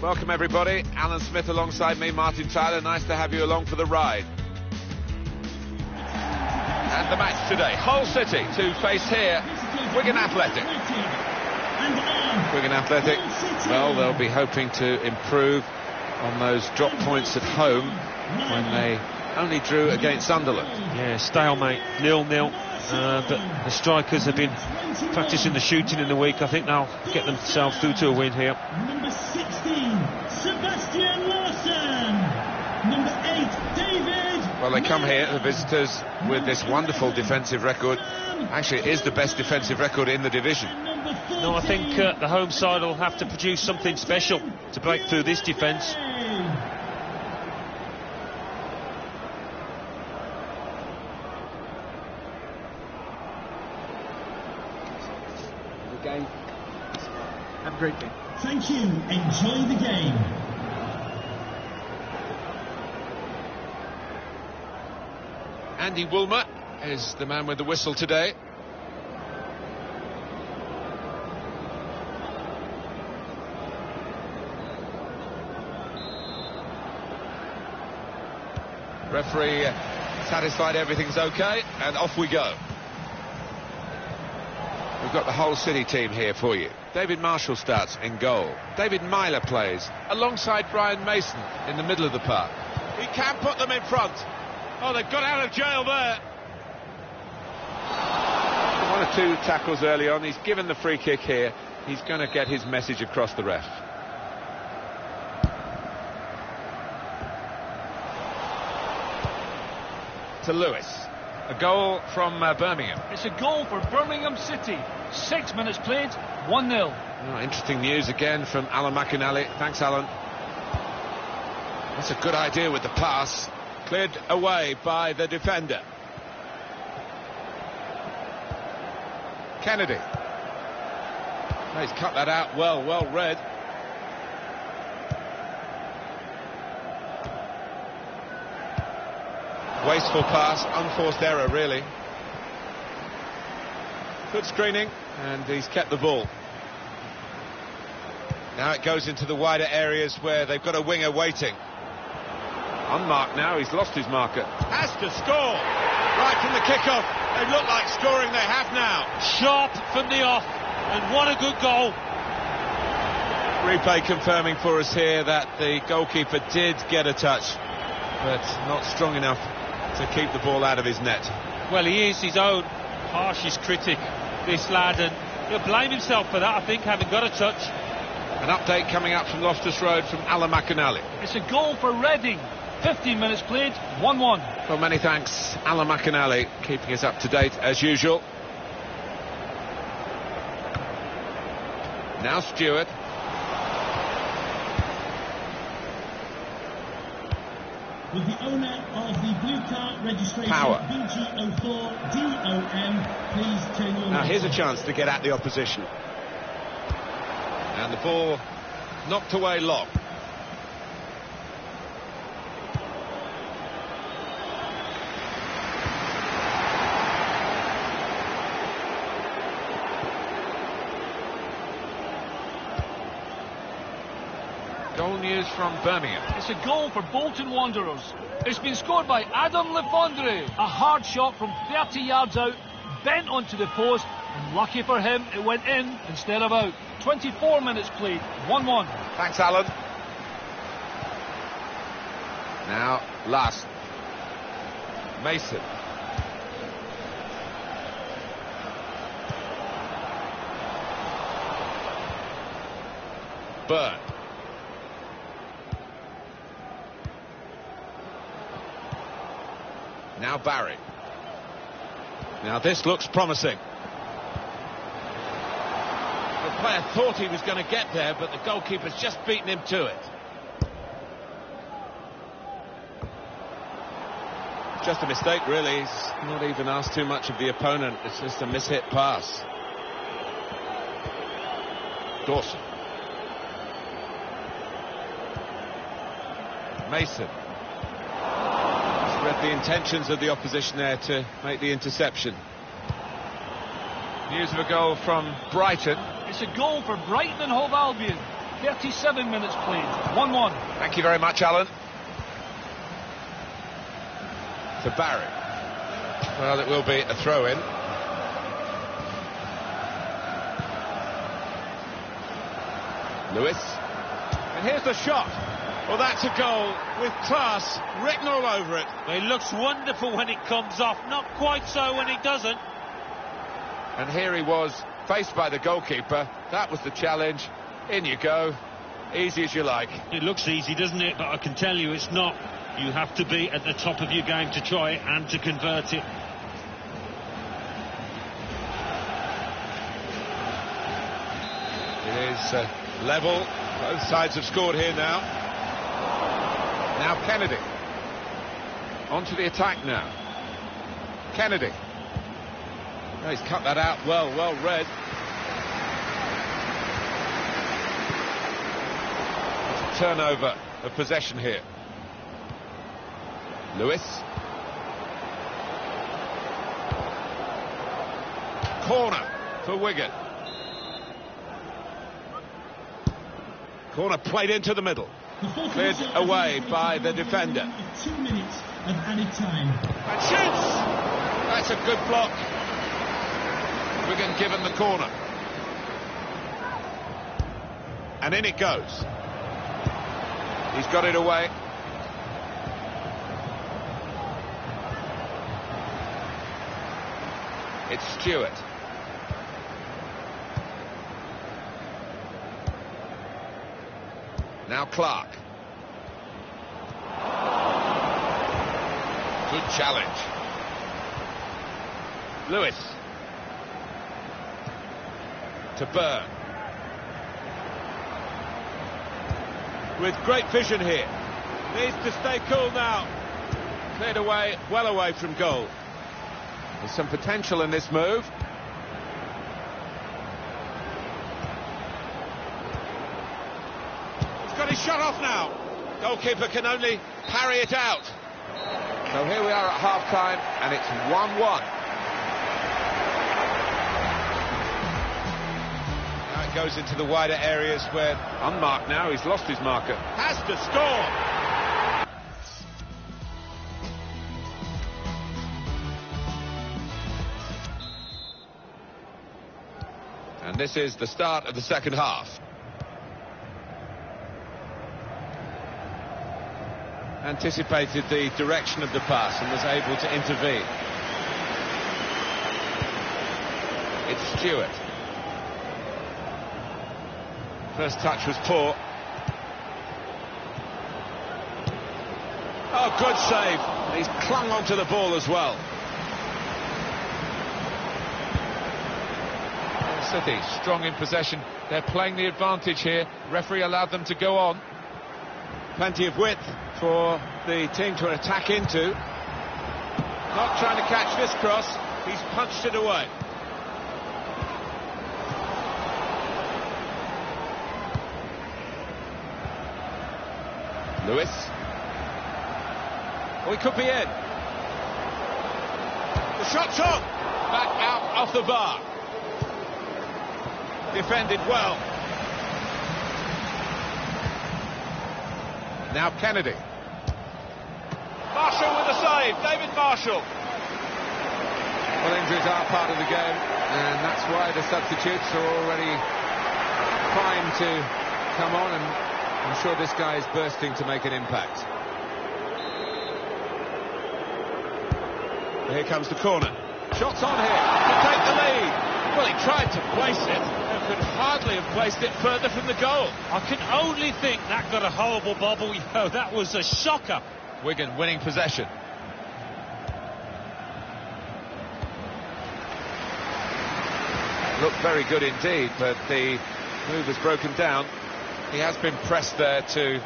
Welcome everybody, Alan Smith alongside me, Martin Tyler. Nice to have you along for the ride. And the match today, Hull City to face here Wigan Athletic. Wigan Athletic, well, they'll be hoping to improve on those drop points at home when they only drew against Sunderland. Yeah, stalemate, 0-0. But the strikers have been practicing the shooting in the week. I think they'll get themselves through to a win here. Number 16, Sebastian Larsson. Number 8, David. Well, they come here, the visitors, with this wonderful defensive record. Actually, it is the best defensive record in the division. No, I think the home side will have to produce something special to break through this defence. Game. Have a great day. Thank you. Enjoy the game. Andy Woolmer is the man with the whistle today. Referee satisfied everything's okay, and off we go. We've got the Hull City team here for you. David Marshall starts in goal. David Myler plays alongside Brian Mason in the middle of the park. He can put them in front. Oh, they've got out of jail there. One or two tackles early on. He's given the free kick here. He's going to get his message across the ref. To Lewis. A goal from Birmingham. It's a goal for Birmingham City. 6 minutes played, 1-0. Oh, interesting news again from Alan McInally. Thanks, Alan. That's a good idea with the pass. Cleared away by the defender. Kennedy. Oh, he's cut that out well read. Wasteful pass, unforced error really. Good screening, and he's kept the ball. Now it goes into the wider areas where they've got a winger waiting. Unmarked now, he's lost his marker. Has to score! Right from the kickoff, they look like scoring, they have now. Sharp from the off, and what a good goal. Replay confirming for us here that the goalkeeper did get a touch, but not strong enough to keep the ball out of his net. Well, he is his own harshest critic, this lad, and he'll blame himself for that, I think, having got a touch. An update coming up from Loftus Road from Alan McInally. It's a goal for Reading. 15 minutes played, 1-1. Well, many thanks, Alan McInally, keeping us up to date as usual. Now Stewart. With the owner of the blue car registration, Power. BG04DOM, please turn your Now here's a chance to get at the opposition. And the ball knocked away long. Goal news from Birmingham. It's a goal for Bolton Wanderers. It's been scored by Adam Lefondre. A hard shot from 30 yards out, bent onto the post, and lucky for him, it went in instead of out. 24 minutes played, 1-1. Thanks, Alan. Now, last. Mason. Byrne. Now Barry. Now this looks promising. The player thought he was going to get there, but the goalkeeper's just beaten him to it. Just a mistake, really. He's not even asked too much of the opponent. It's just a mishit pass. Dawson. Mason. Read the intentions of the opposition there to make the interception. News of a goal from Brighton. It's a goal for Brighton and Hove Albion. 37 minutes played. 1-1. Thank you very much, Alan. To Barry. Well, it will be a throw-in. Lewis. And here's the shot. Well, that's a goal with class written all over it. It looks wonderful when it comes off, not quite so when it doesn't. And here he was, faced by the goalkeeper. That was the challenge. In you go. Easy as you like. It looks easy, doesn't it? But I can tell you it's not. You have to be at the top of your game to try it and to convert it. It is level. Both sides have scored here now. Now Kennedy. On to the attack now. Kennedy. Oh, he's cut that out well read. It's a turnover of possession here. Lewis. Corner for Wigan. Corner played into the middle. Cleared away by the defender. 2 minutes of added time. And shoots! That's a good block. Wigan given the corner. And in it goes. He's got it away. It's Stewart. Now Clark. Good challenge. Lewis. To Byrne. With great vision here. Needs to stay cool now. Cleared away, well away from goal. There's some potential in this move. He's got his shot off now. Goalkeeper can only parry it out. So here we are at half-time, and it's 1-1. Now it goes into the wider areas where, unmarked now, he's lost his marker. Has to score! And this is the start of the second half. Anticipated the direction of the pass and was able to intervene. It's Stewart. First touch was poor. Oh, good save. He's clung onto the ball as well. City strong in possession. They're playing the advantage here. Referee allowed them to go on. Plenty of width for the team to attack into. Not trying to catch this cross. He's punched it away. Lewis. Oh, he could be in. The shot's on. Back out off the bar. Defended well. Now Kennedy. Marshall with the save. David Marshall. Well, injuries are part of the game, and that's why the substitutes are already primed to come on, and I'm sure this guy is bursting to make an impact. Here comes the corner. Shots on here to take the lead. Well, he tried to place it, and could hardly have placed it further from the goal. I can only think that got a horrible bobble. Yo, that was a shocker. Wigan winning possession. Looked very good indeed, but the move was broken down. He has been pressed there to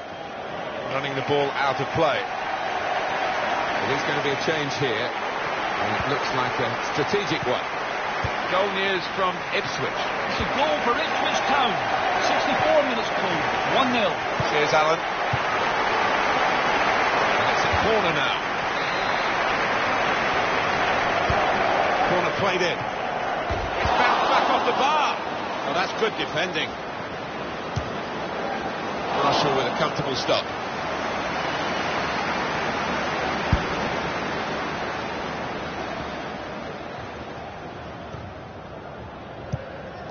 running the ball out of play. It is going to be a change here, and it looks like a strategic one. Goal news from Ipswich. It's a goal for Ipswich Town. 64 minutes played. 1-0. Cheers, Alan. And it's a corner now. Corner played in. It's bounced back off the bar. Oh, that's good defending. Marshall with a comfortable stop.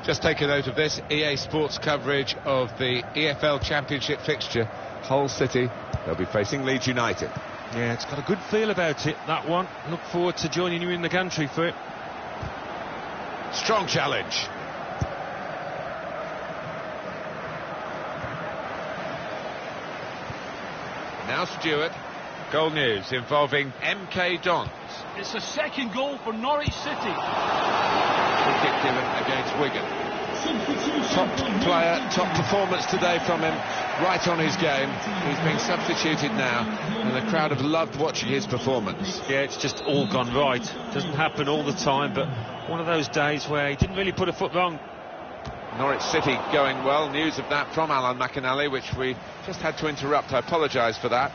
Just take a note of this, EA Sports coverage of the EFL Championship fixture. Hull City, they'll be facing Leeds United. Yeah, it's got a good feel about it, that one. Look forward to joining you in the gantry for it. Strong challenge. Now Stewart. Goal news involving MK Dons. It's the second goal for Norwich City. Free kick given against Wigan. Top player, top performance today from him, right on his game. He's being substituted now, and the crowd have loved watching his performance. Yeah, it's just all gone right. Doesn't happen all the time, but one of those days where he didn't really put a foot wrong. Norwich City going well. News of that from Alan McInally, which we just had to interrupt. I apologise for that.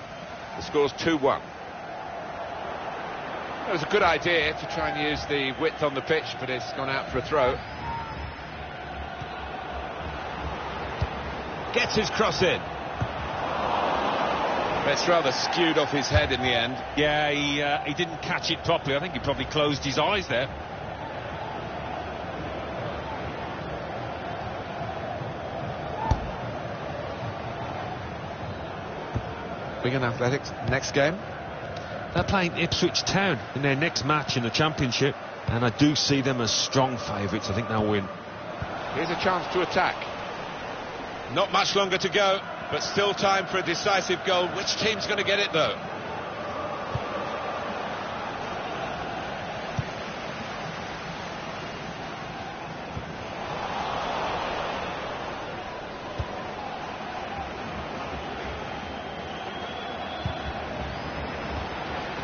The score's 2-1. It was a good idea to try and use the width on the pitch, but it's gone out for a throw. Gets his cross in. It's rather skewed off his head in the end. Yeah, he didn't catch it properly. I think he probably closed his eyes there. Wigan Athletics, next game. They're playing Ipswich Town in their next match in the Championship, and I do see them as strong favourites. I think they'll win. Here's a chance to attack. Not much longer to go, but still time for a decisive goal. Which team's going to get it, though?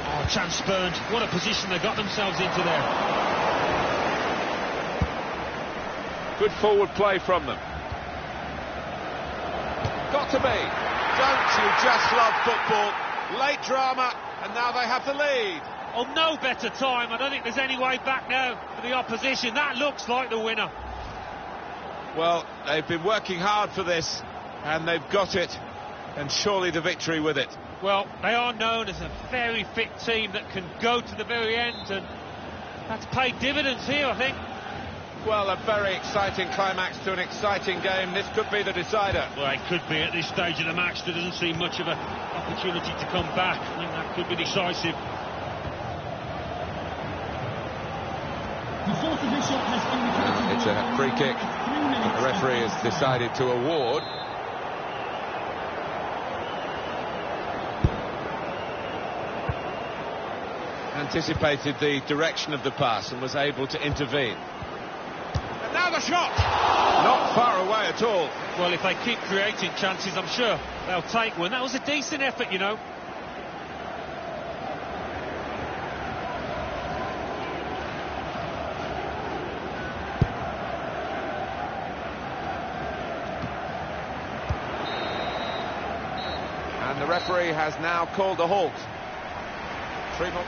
Oh, chance spurned. What a position they got themselves into there. Good forward play from them. Got to be. Don't you just love football? Late drama, and now they have the lead. Oh, no better time. I don't think there's any way back now for the opposition. That looks like the winner. Well, they've been working hard for this, and they've got it, and surely the victory with it. Well, they are known as a very fit team that can go to the very end, and that's paid dividends here, I think. Well, a very exciting climax to an exciting game. This could be the decider. Well, it could be at this stage of the match. There doesn't seem much of an opportunity to come back. I think that could be decisive. The fourth official has indicated It's a free kick that the referee has decided to award. Anticipated the direction of the pass and was able to intervene. And now the shot! Not far away at all. Well, if they keep creating chances, I'm sure they'll take one. That was a decent effort, you know. And the referee has now called a halt. 3-0.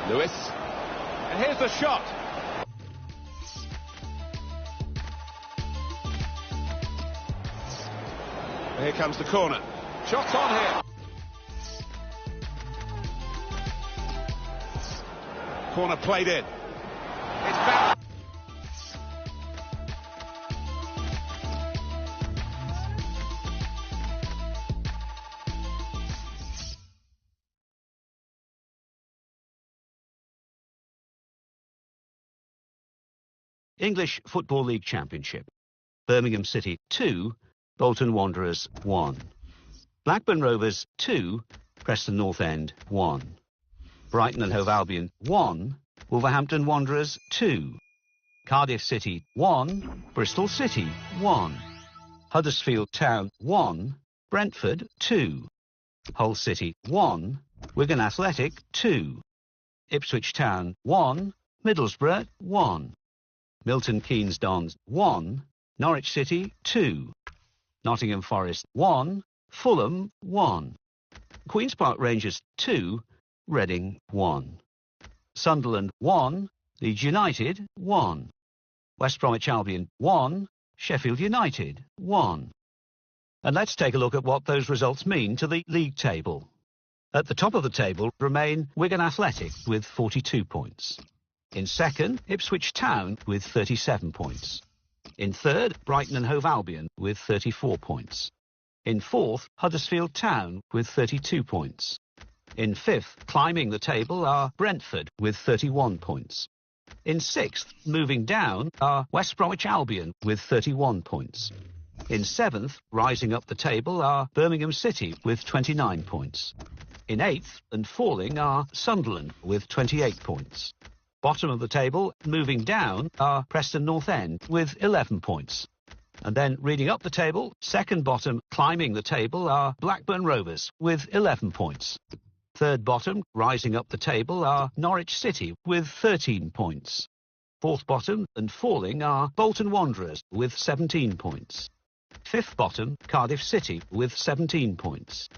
Lewis. And here's the shot. Here comes the corner. Shots on here. Corner played in. It's back. English Football League Championship. Birmingham City 2, Bolton Wanderers 1. Blackburn Rovers 2, Preston North End 1. Brighton and Hove Albion 1, Wolverhampton Wanderers 2. Cardiff City 1, Bristol City 1. Huddersfield Town 1, Brentford 2. Hull City 1, Wigan Athletic 2. Ipswich Town 1, Middlesbrough 1. Milton Keynes Dons 1, Norwich City 2. Nottingham Forest 1, Fulham 1. Queen's Park Rangers 2, Reading 1. Sunderland 1, Leeds United 1. West Bromwich Albion 1. Sheffield United 1. And let's take a look at what those results mean to the league table. At the top of the table remain Wigan Athletic with 42 points. In second, Ipswich Town with 37 points. In third, Brighton and Hove Albion with 34 points. In fourth, Huddersfield Town with 32 points. In fifth, climbing the table, are Brentford with 31 points. In sixth, moving down, are West Bromwich Albion with 31 points. In seventh, rising up the table, are Birmingham City with 29 points. In eighth and falling are Sunderland with 28 points. Bottom of the table, moving down, are Preston North End with 11 points. And then reading up the table, second bottom, climbing the table, are Blackburn Rovers with 11 points. Third bottom, rising up the table, are Norwich City with 13 points. Fourth bottom and falling are Bolton Wanderers with 17 points. Fifth bottom, Cardiff City with 17 points.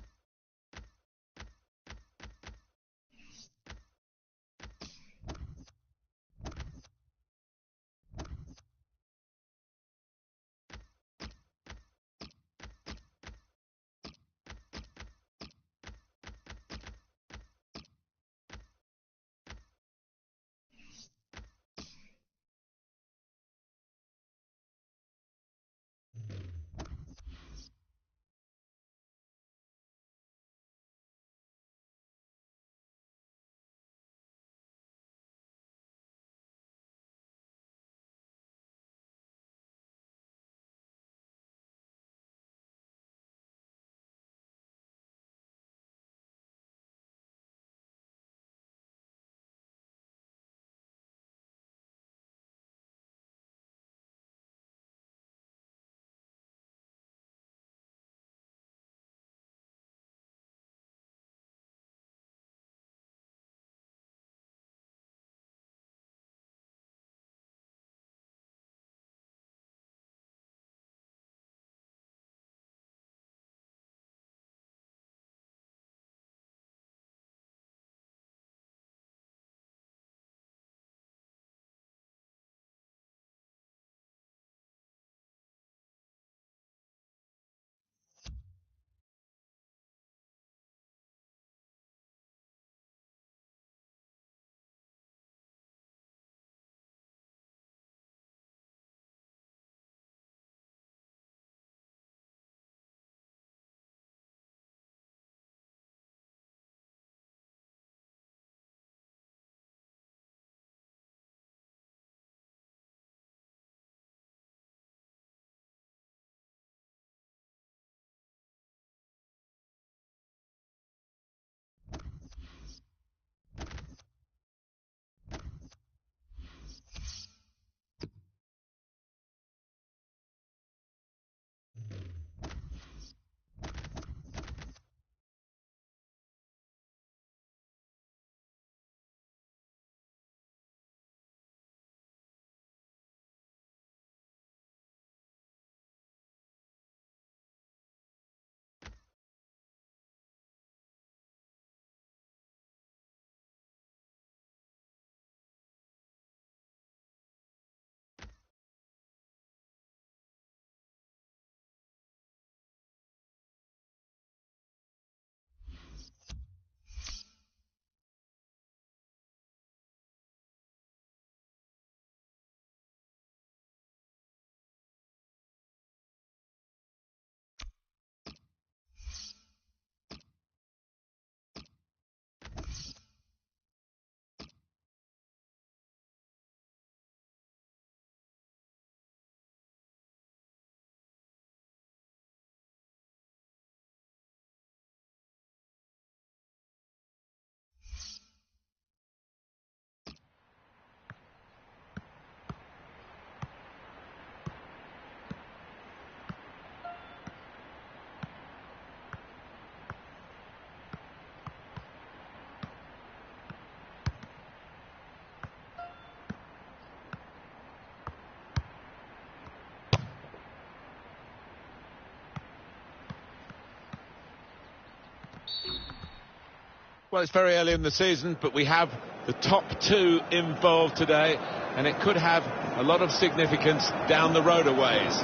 Well, it's very early in the season, but we have the top two involved today, and it could have a lot of significance down the road a ways.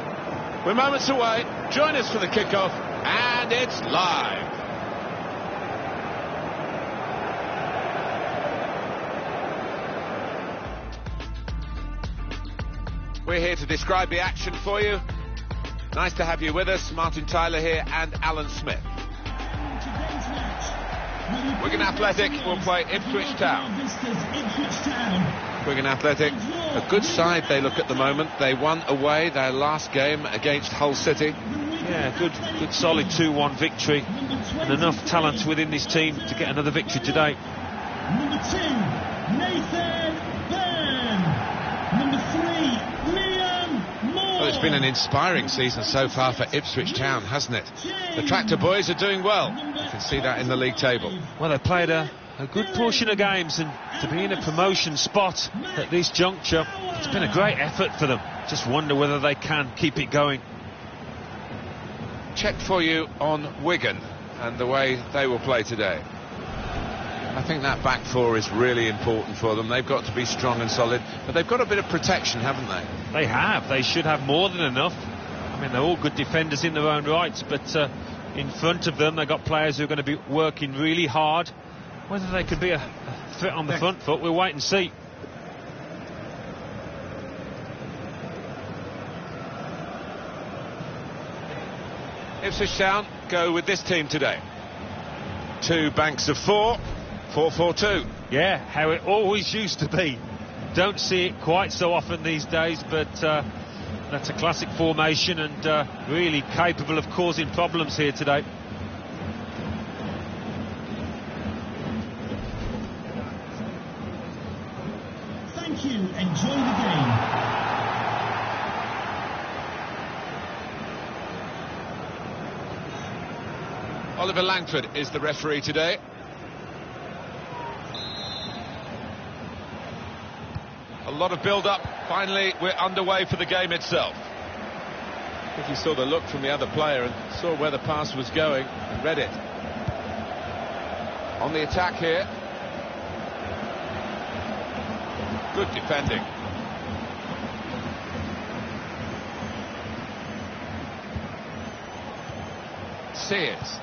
We're moments away. Join us for the kickoff, and it's live. We're here to describe the action for you. Nice to have you with us. Martin Tyler here and Alan Smith. Wigan Athletic will play Ipswich Town. Wigan Athletic, a good side they look at the moment. They won away their last game against Hull City. Yeah, good solid 2-1 victory, and enough talent within this team to get another victory today. Number 2, Nathan Byrne. Number 3, Liam Moore. Well, it's been an inspiring season so far for Ipswich Town, hasn't it? The Tractor Boys are doing well. You can see that in the league table. Well, they played a good portion of games, and to be in a promotion spot at this juncture, it's been a great effort for them. Just wonder whether they can keep it going. Check for you on Wigan and the way they will play today. I think that back four is really important for them. They've got to be strong and solid, but they've got a bit of protection, haven't they? They have. They should have more than enough. I mean, they're all good defenders in their own rights, but in front of them, they've got players who are going to be working really hard. Whether they could be a threat on the front foot, we'll wait and see. Ipswich Town go with this team today. 2 banks of 4, 4-4-2. Yeah, how it always used to be. Don't see it quite so often these days, but that's a classic formation and really capable of causing problems here today. Thank you. Enjoy the game. Oliver Langford is the referee today. A lot of build-up. Finally, we're underway for the game itself. I think he saw the look from the other player and saw where the pass was going and read it. On the attack here. Good defending. Sears.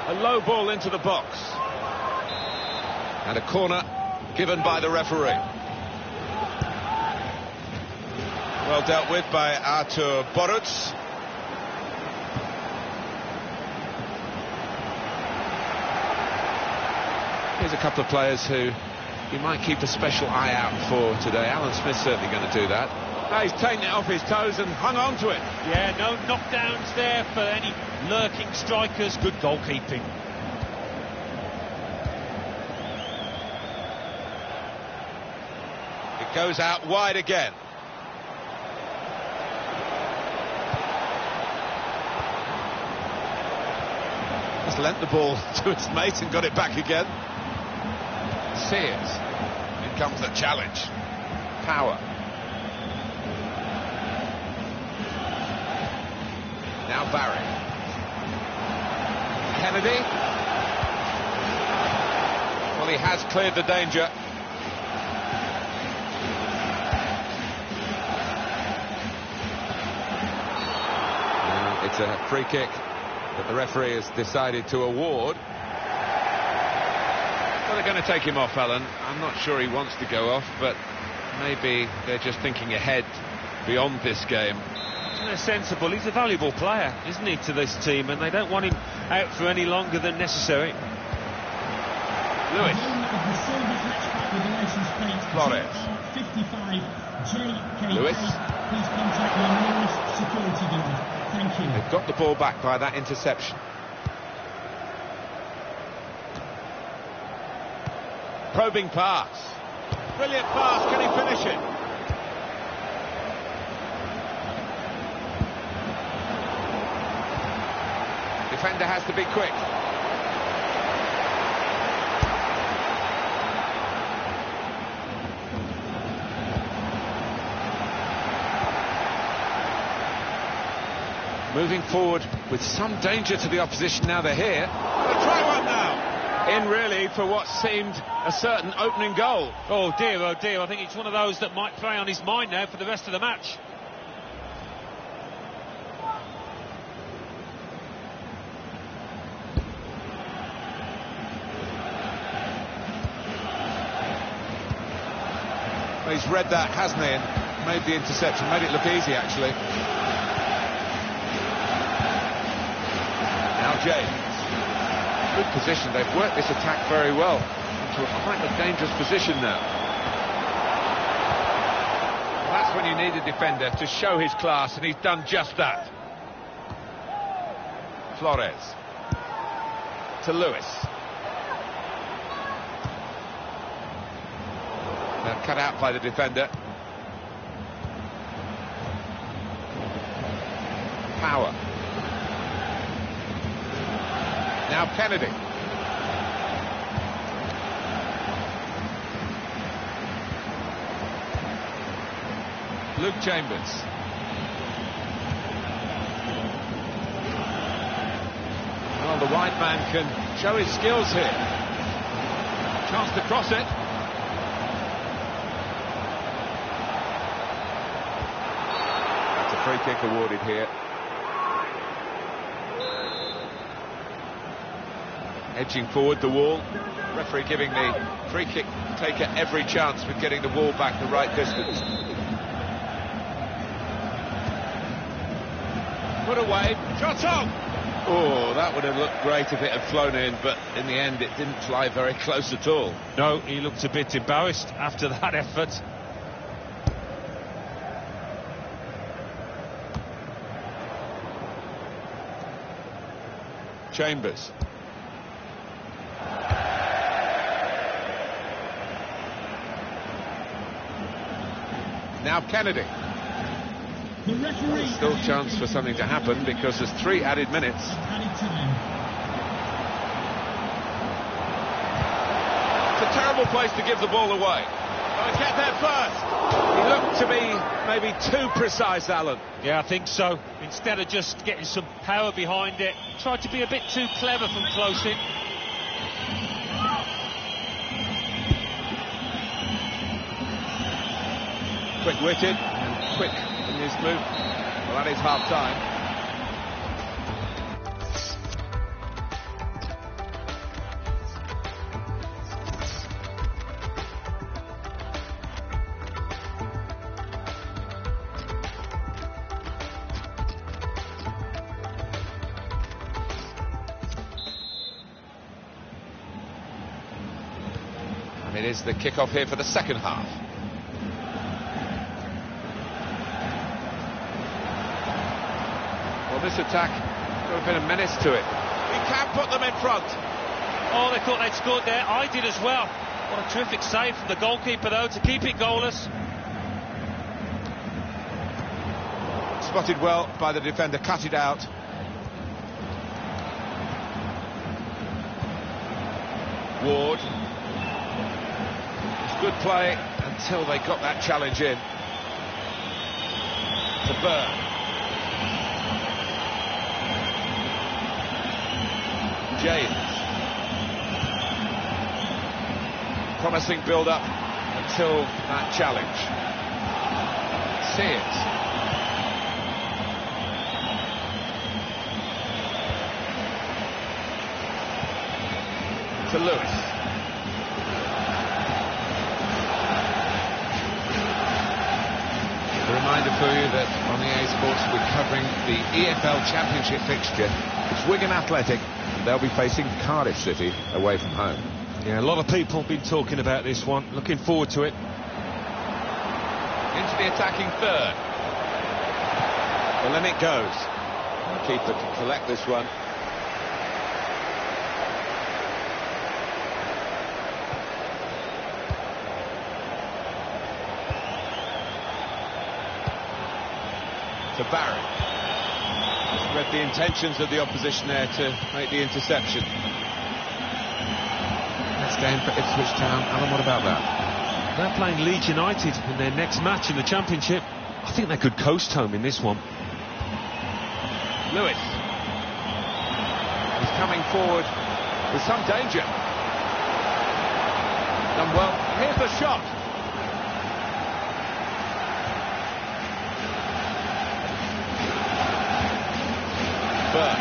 A low ball into the box. And a corner given by the referee. Well dealt with by Artur Boruc. Here's a couple of players who you might keep a special eye out for today. Alan Smith's certainly going to do that. Now he's taken it off his toes and hung on to it. Yeah, no knockdowns there for any lurking strikers. Good goalkeeping. It goes out wide again. Just lent the ball to its mate and got it back again. Sears. In comes the challenge. Power. Now Barry. Kennedy. Well, he has cleared the danger. Now it's a free kick that the referee has decided to award. Well, they're going to take him off, Alan. I'm not sure he wants to go off, but maybe they're just thinking ahead beyond this game. They're sensible. He's a valuable player, isn't he, to this team, and they don't want him out for any longer than necessary. Lewis. Flores. Lewis. Please contact your nearest security guard. Thank you. They've got the ball back by that interception. Probing pass. Brilliant pass. Can he finish it? Defender has to be quick. Moving forward with some danger to the opposition now they're here. They'll try one now. In really for what seemed a certain opening goal. Oh dear, I think it's one of those that might play on his mind now for the rest of the match. Well, he's read that, hasn't he, and made the interception, made it look easy actually. Now James. Good position, they've worked this attack very well into quite a dangerous position now. Well, that's when you need a defender to show his class, and he's done just that. Flores to Lewis. Now cut out by the defender. Power. Now Kennedy. Luke Chambers. Well, the wide man can show his skills here. Chance to cross it. That's a free kick awarded here. Edging forward the wall. Referee giving the free kick taker every chance with getting the ball back the right distance. Put away. Shot on! Oh, that would have looked great if it had flown in, but in the end it didn't fly very close at all. No, he looked a bit embarrassed after that effort. Chambers. Now Kennedy. Still chance for something to happen because there's 3 added minutes. It's a terrible place to give the ball away. Got to get there first. He looked to be maybe too precise, Alan. Yeah, I think so. Instead of just getting some power behind it, tried to be a bit too clever from close in. Quick-witted and quick in his move. Well, that is half-time. And it is the kick-off here for the second half. Well, this attack got a bit of menace to it. He can put them in front. Oh, they thought they'd scored there. I did as well. What a terrific save from the goalkeeper, though, to keep it goalless. Spotted well by the defender, cut it out. Ward. It's good play until they got that challenge in. To Burn. James. Promising build-up until that challenge. Sears. To Lewis. A reminder for you that on the A Sports we're covering the EFL Championship fixture. It's Wigan Athletic. They'll be facing Cardiff City away from home. Yeah, a lot of people have been talking about this one. Looking forward to it. Into the attacking third. Well, then it goes. The keeper to collect this one. To Barry. Just read the intentions of the opposition there to make the interception. Next game for Ipswich Town. Alan, what about that? They're playing Leeds United in their next match in the Championship. I think they could coast home in this one. Lewis. He's coming forward with some danger. Done well. Here's the shot. Burn.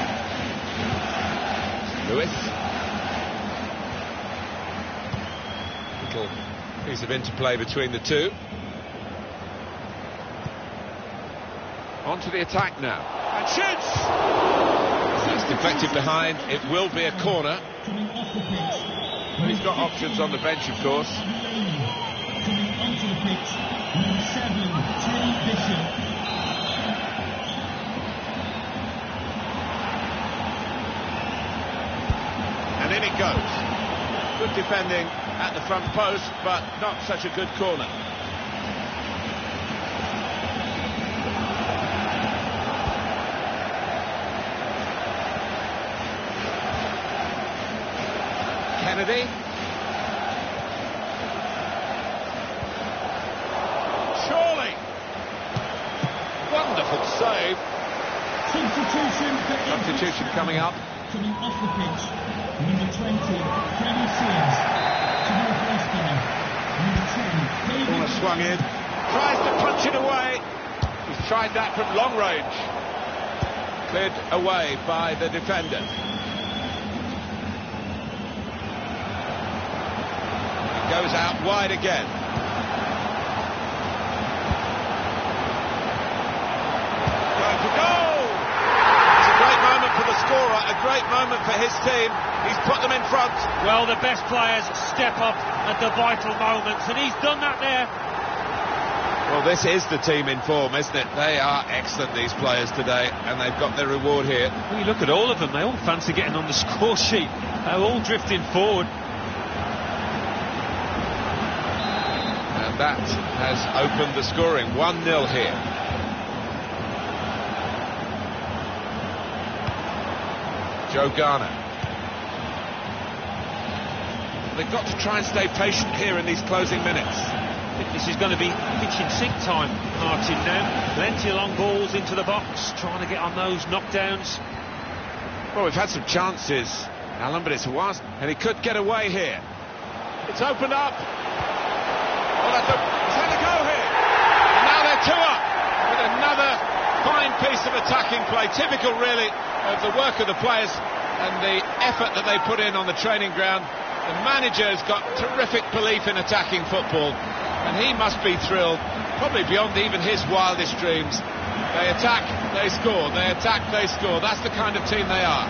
Lewis. Little piece of interplay between the two. On to the attack now. And shoots! It's deflected behind. It will be a corner. But he's got options on the bench, of course. Coming onto the pitch, number 7, Teddy Bishop. And in it goes. Good defending at the front post, but not such a good corner. Kennedy. Surely. Wonderful save. Substitution coming up. Coming off the pitch, number 20, Freddie Sears. To the replace spinner, number 10, David. Corner swung in. Tries to punch it away. He's tried that from long range. Cleared away by the defender. Goes out wide again. Going for goal! It's a great moment for the scorer, a great moment for his team. He's put them in front. Well, the best players step up at the vital moments, and he's done that there. Well, this is the team in form, isn't it? They are excellent, these players today, and they've got their reward here. Well, you look at all of them, they all fancy getting on the score sheet. They're all drifting forward. That has opened the scoring. 1-0 here. Joe Garner. They've got to try and stay patient here in these closing minutes. I think this is going to be kitchen sink time, Martin, now. Plenty of long balls into the box, trying to get on those knockdowns. Well, we've had some chances, Alan, but it's a while, and he could get away here. It's opened up. Well, he's had a go here. And now they're 2 up with another fine piece of attacking play. Typical, really, of the work of the players and the effort that they put in on the training ground. The manager's got terrific belief in attacking football, and he must be thrilled, probably beyond even his wildest dreams. They attack, they score. They attack, they score. That's the kind of team they are.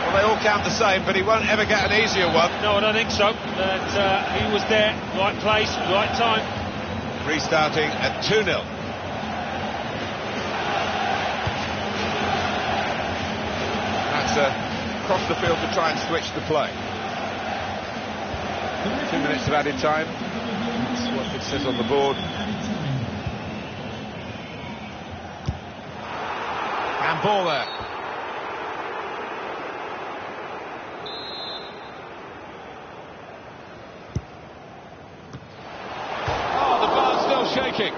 Well, they all count the same, but he won't ever get an easier one. No, I don't think so. But he was there, right place, right time. Restarting at 2-0. That's across the field to try and switch the play. 2 minutes of added time. That's what it says on the board. And ball there. Shaking.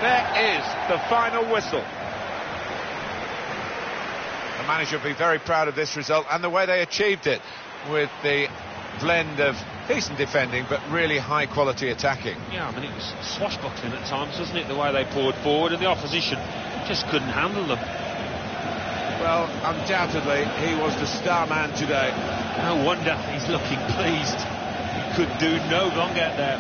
There is the final whistle. The manager will be very proud of this result and the way they achieved it, with the blend of decent defending but really high quality attacking. Yeah, I mean, it was swashbuckling at times, wasn't it, the way they poured forward, and the opposition just couldn't handle them. Well, undoubtedly he was the star man today. No wonder he's looking pleased. He could do no wrong out there.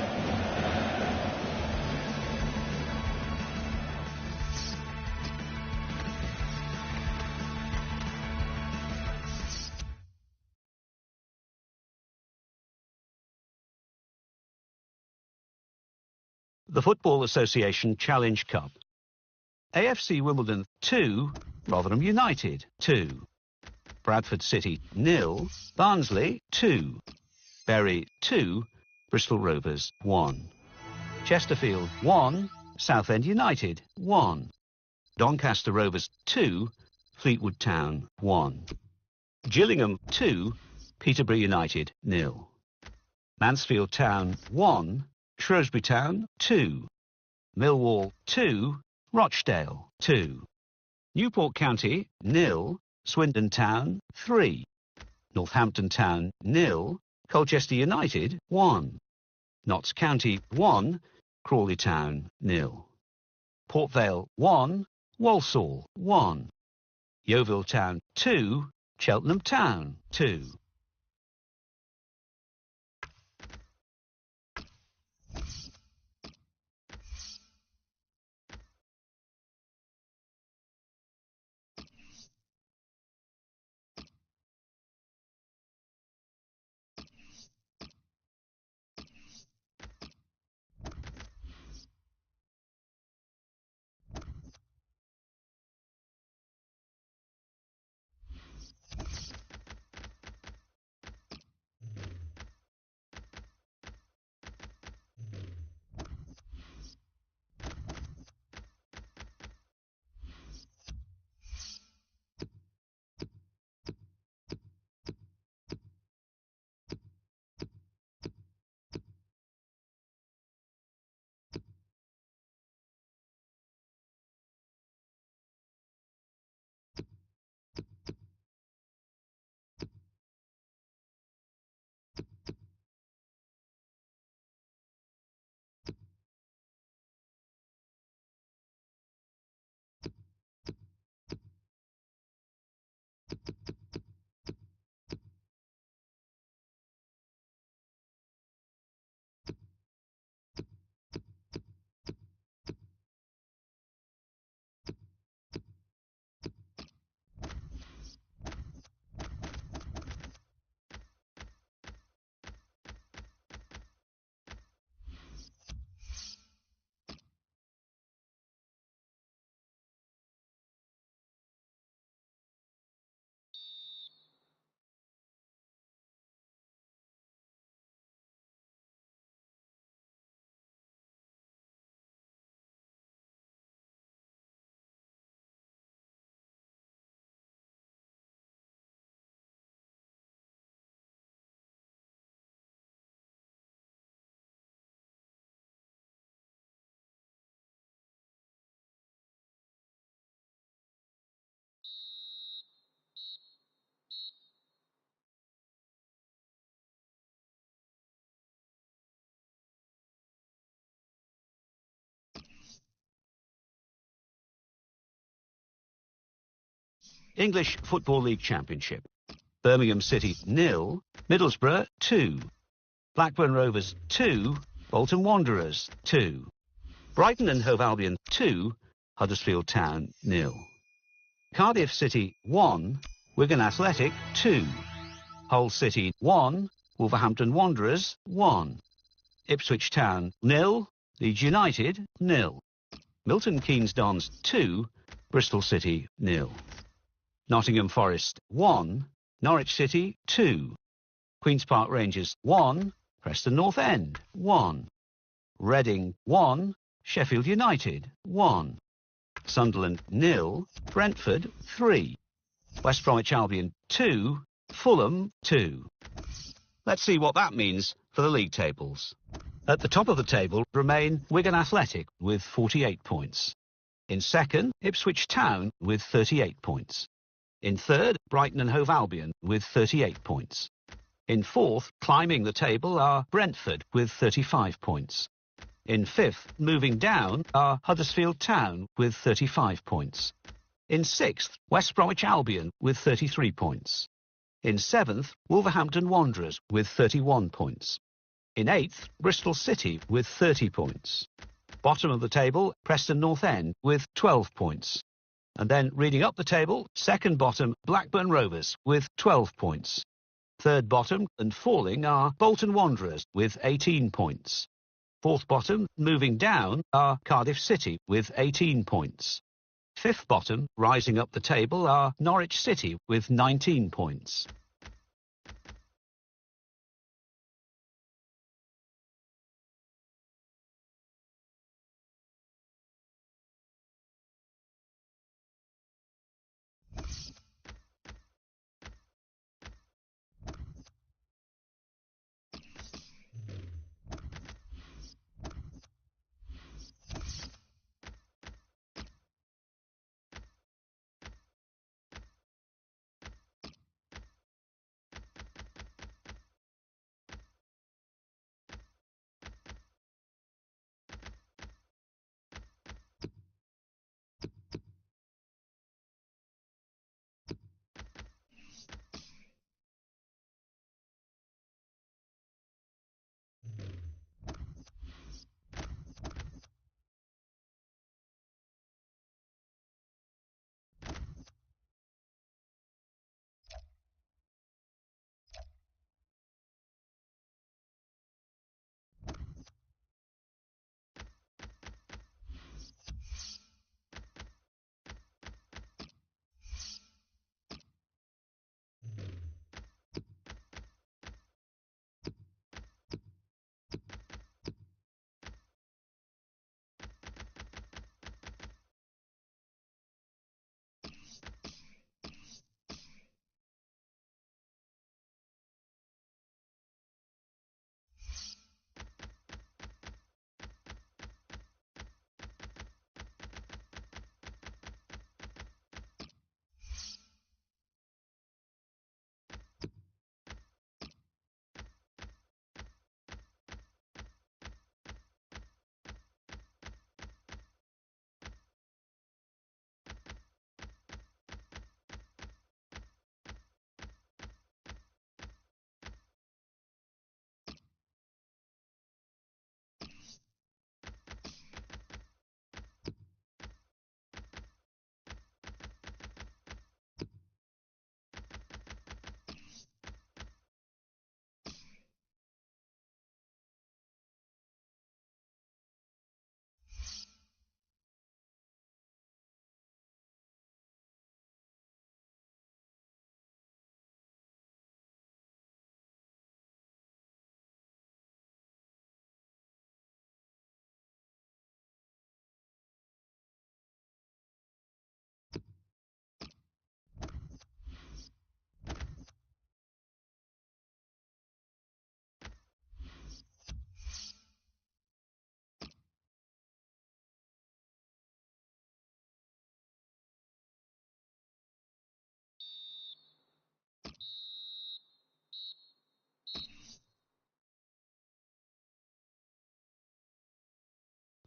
The Football Association Challenge Cup. AFC Wimbledon 2, Rotherham United 2. Bradford City 0, Barnsley 2. Bury 2, Bristol Rovers 1. Chesterfield 1, Southend United 1. Doncaster Rovers 2, Fleetwood Town 1. Gillingham 2, Peterborough United 0. Mansfield Town 1, Shrewsbury Town 2. Millwall 2, Rochdale 2. Newport County 0, Swindon Town 3. Northampton Town 0, Colchester United 1. Notts County 1, Crawley Town 0. Port Vale 1, Walsall 1. Yeovil Town 2, Cheltenham Town 2. English Football League Championship. Birmingham City 0, Middlesbrough 2. Blackburn Rovers 2, Bolton Wanderers 2. Brighton and Hove Albion 2, Huddersfield Town 0. Cardiff City 1, Wigan Athletic 2. Hull City 1, Wolverhampton Wanderers 1. Ipswich Town 0, Leeds United 0. Milton Keynes Dons 2, Bristol City 0. Nottingham Forest 1, Norwich City 2. Queen's Park Rangers 1, Preston North End 1. Reading 1, Sheffield United 1. Sunderland 0, Brentford 3. West Bromwich Albion 2, Fulham 2. Let's see what that means for the league tables. At the top of the table remain Wigan Athletic with 48 points. In second, Ipswich Town with 38 points. In third, Brighton and Hove Albion with 38 points. In fourth, climbing the table, are Brentford with 35 points. In fifth, moving down, are Huddersfield Town with 35 points. In sixth, West Bromwich Albion with 33 points. In seventh, Wolverhampton Wanderers with 31 points. In eighth, Bristol City with 30 points. Bottom of the table, Preston North End with 12 points. And then reading up the table, second bottom, Blackburn Rovers with 12 points. Third bottom and falling are Bolton Wanderers with 18 points. Fourth bottom, moving down, are Cardiff City with 18 points. Fifth bottom, rising up the table, are Norwich City with 19 points.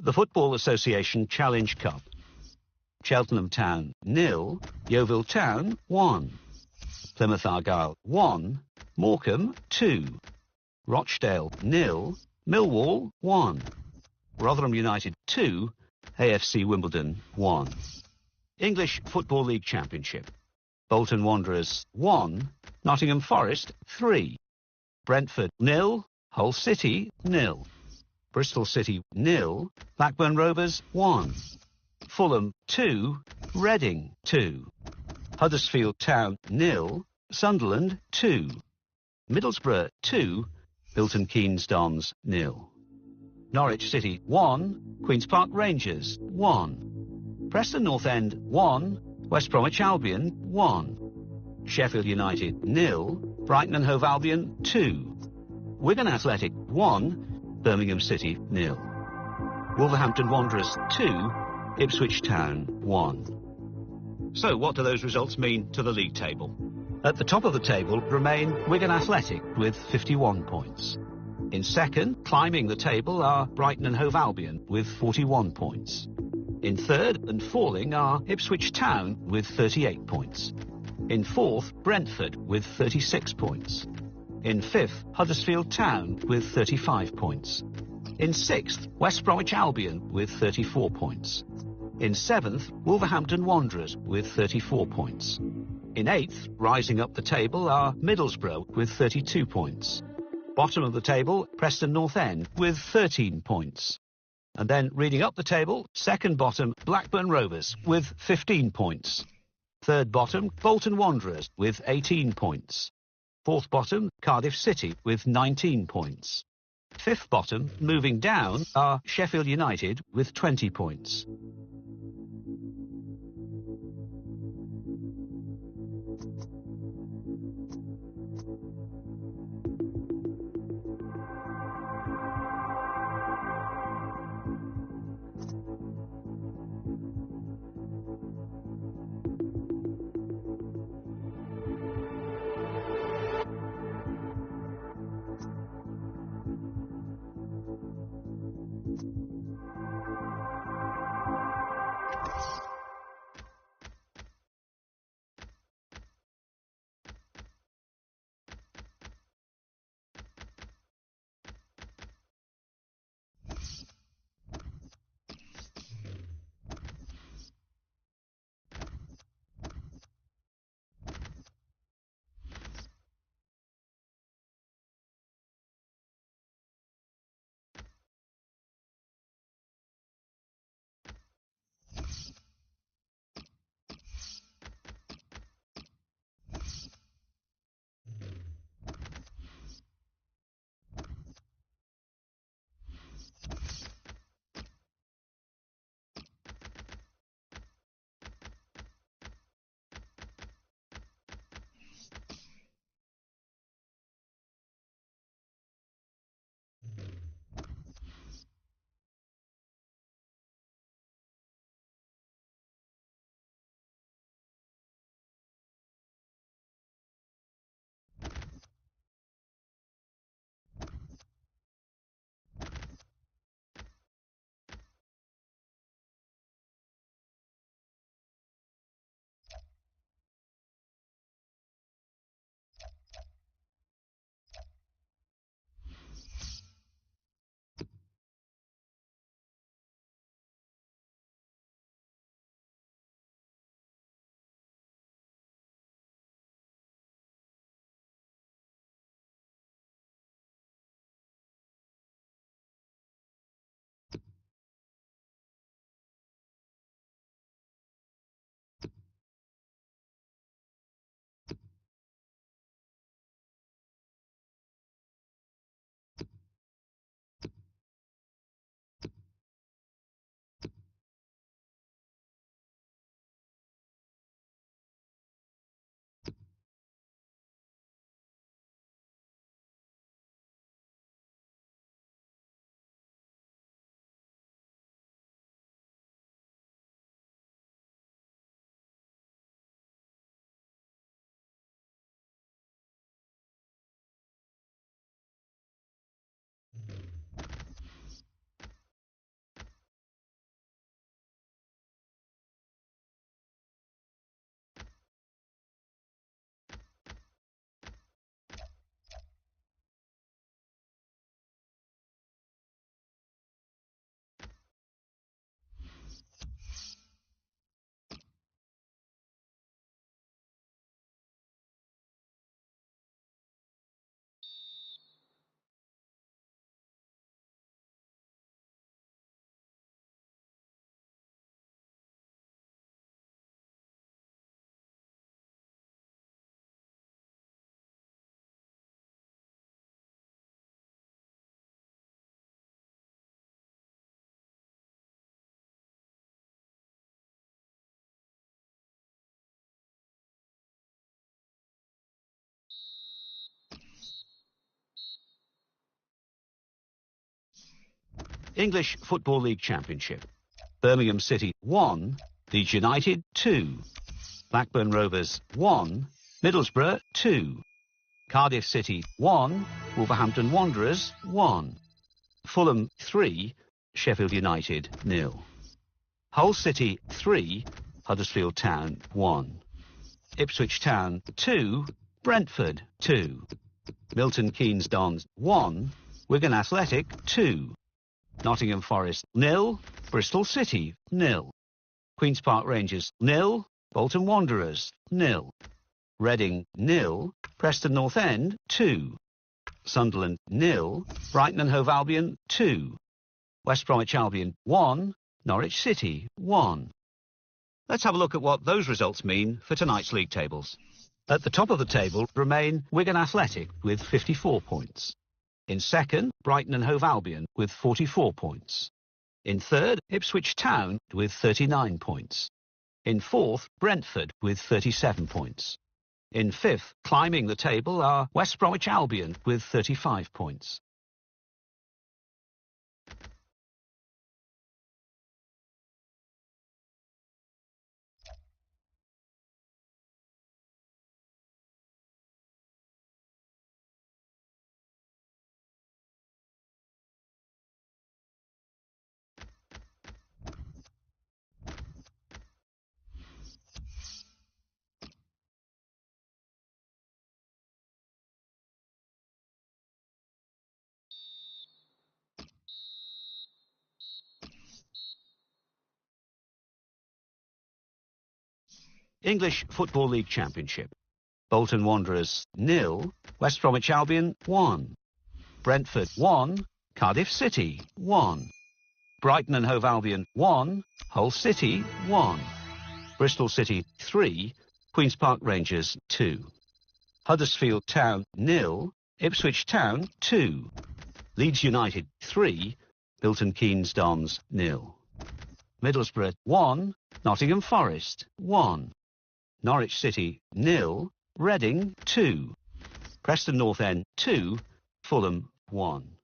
The Football Association Challenge Cup. Cheltenham Town 0, Yeovil Town 1, Plymouth Argyle 1, Morecambe 2, Rochdale 0, Millwall 1, Rotherham United 2, AFC Wimbledon 1. English Football League Championship. Bolton Wanderers 1, Nottingham Forest 3, Brentford 0, Hull City 0, Bristol City 0, Blackburn Rovers 1, Fulham 2, Reading 2, Huddersfield Town 0, Sunderland 2, Middlesbrough 2, Milton Keynes Dons 0, Norwich City 1, Queen's Park Rangers 1, Preston North End 1, West Bromwich Albion 1, Sheffield United 0, Brighton and Hove Albion 2, Wigan Athletic 1, Birmingham City 0, Wolverhampton Wanderers 2, Ipswich Town 1. So what do those results mean to the league table? At the top of the table remain Wigan Athletic with 51 points. In second, climbing the table, are Brighton and Hove Albion with 41 points. In third and falling are Ipswich Town with 38 points. In fourth, Brentford with 36 points. In fifth, Huddersfield Town with 35 points. In sixth, West Bromwich Albion with 34 points. In seventh, Wolverhampton Wanderers with 34 points. In eighth, rising up the table, are Middlesbrough with 32 points. Bottom of the table, Preston North End with 13 points. And then reading up the table, second bottom, Blackburn Rovers with 15 points. Third bottom, Bolton Wanderers with 18 points. Fourth bottom, Cardiff City with 19 points. Fifth bottom, moving down, are Sheffield United with 20 points. English Football League Championship. Birmingham City 1, Leeds United 2. Blackburn Rovers 1, Middlesbrough 2. Cardiff City 1, Wolverhampton Wanderers 1. Fulham 3, Sheffield United 0. Hull City 3, Huddersfield Town 1. Ipswich Town 2, Brentford 2. Milton Keynes Dons 1, Wigan Athletic 2. Nottingham Forest 0, Bristol City 0. Queen's Park Rangers 0, Bolton Wanderers 0. Reading 0, Preston North End 2. Sunderland 0, Brighton and Hove Albion 2. West Bromwich Albion 1, Norwich City 1. Let's have a look at what those results mean for tonight's league tables. At the top of the table remain Wigan Athletic with 54 points. In second, Brighton and Hove Albion with 44 points. In third, Ipswich Town with 39 points. In fourth, Brentford with 37 points. In fifth, climbing the table, are West Bromwich Albion with 35 points. English Football League Championship. Bolton Wanderers 0, West Bromwich Albion 1. Brentford 1, Cardiff City 1. Brighton and Hove Albion 1, Hull City 1. Bristol City 3, Queen's Park Rangers 2. Huddersfield Town 0, Ipswich Town 2. Leeds United 3, Milton Keynes Dons 0. Middlesbrough 1, Nottingham Forest 1. Norwich City 0, Reading 2. Preston North End 2, Fulham 1.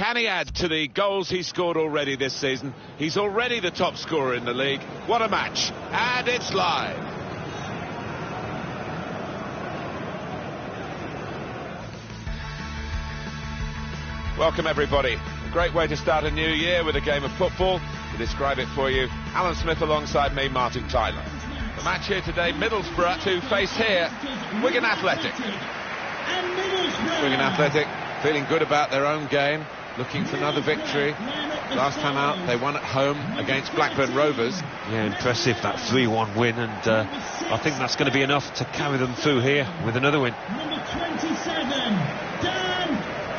Can he add to the goals he scored already this season? He's already the top scorer in the league. What a match. And it's live. Welcome everybody. A great way to start a new year with a game of football. To describe it for you, Alan Smith alongside me, Martin Tyler. The match here today, Middlesbrough to face here Wigan Athletic. Wigan Athletic feeling good about their own game, looking for another victory. Last time out they won at home against Blackburn Rovers. Yeah, impressive, that 3-1 win, and I think that's going to be enough to carry them through here with another win. Number 27, Dan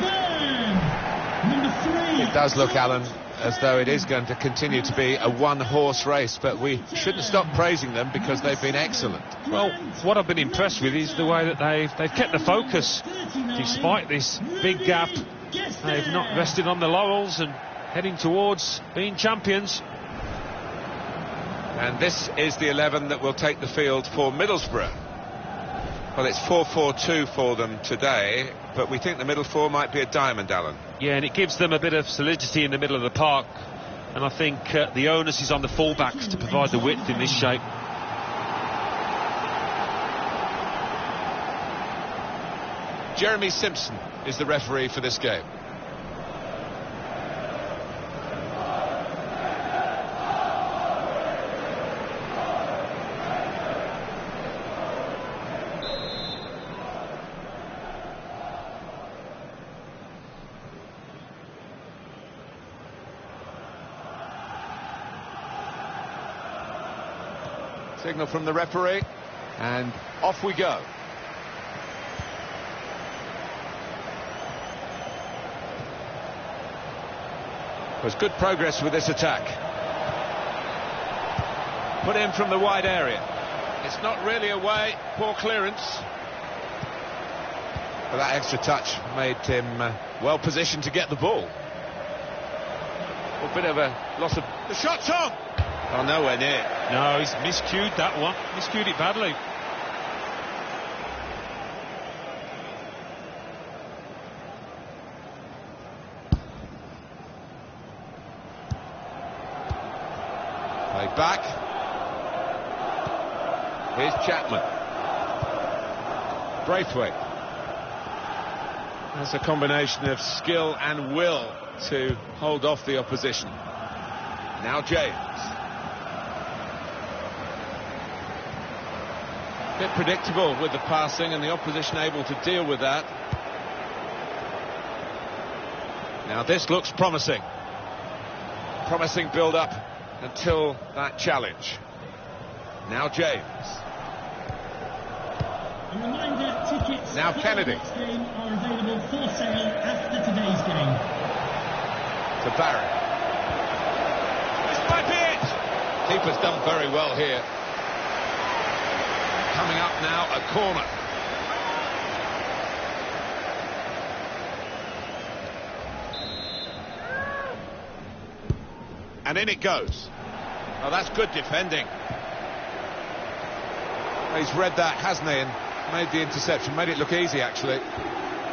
Burn. Number 3. It does look, Alan, as though it is going to continue to be a one-horse race, but we shouldn't stop praising them because they've been excellent. Well, what I've been impressed with is the way that they've kept the focus despite this big gap. They've not rested on the laurels and heading towards being champions. And this is the 11 that will take the field for Middlesbrough. Well, it's 4-4-2 for them today, but we think the middle four might be a diamond, Alan. Yeah, and it gives them a bit of solidity in the middle of the park, and I think the onus is on the fullbacks to provide the width in this shape. Jeremy Simpson is the referee for this game. Signal from the referee, and off we go. There's good progress with this attack. Put in from the wide area. It's not really away, poor clearance. But that extra touch made him well positioned to get the ball. A bit of a loss of... The shot's on! Oh, nowhere near. No, he's miscued that one. Miscued it badly. Play back. Here's Chapman. Braithwaite. That's a combination of skill and will to hold off the opposition. Now James. A bit predictable with the passing and the opposition able to deal with that. Now this looks promising. Promising build-up until that challenge. Now James. A reminder, tickets Now for Kennedy. this game are available for sale after today's game. To Barry. This might be it. Keeper's done very well here. Coming up now, a corner. And in it goes. Oh, that's good defending. He's read that, hasn't he, and made the interception, made it look easy, actually.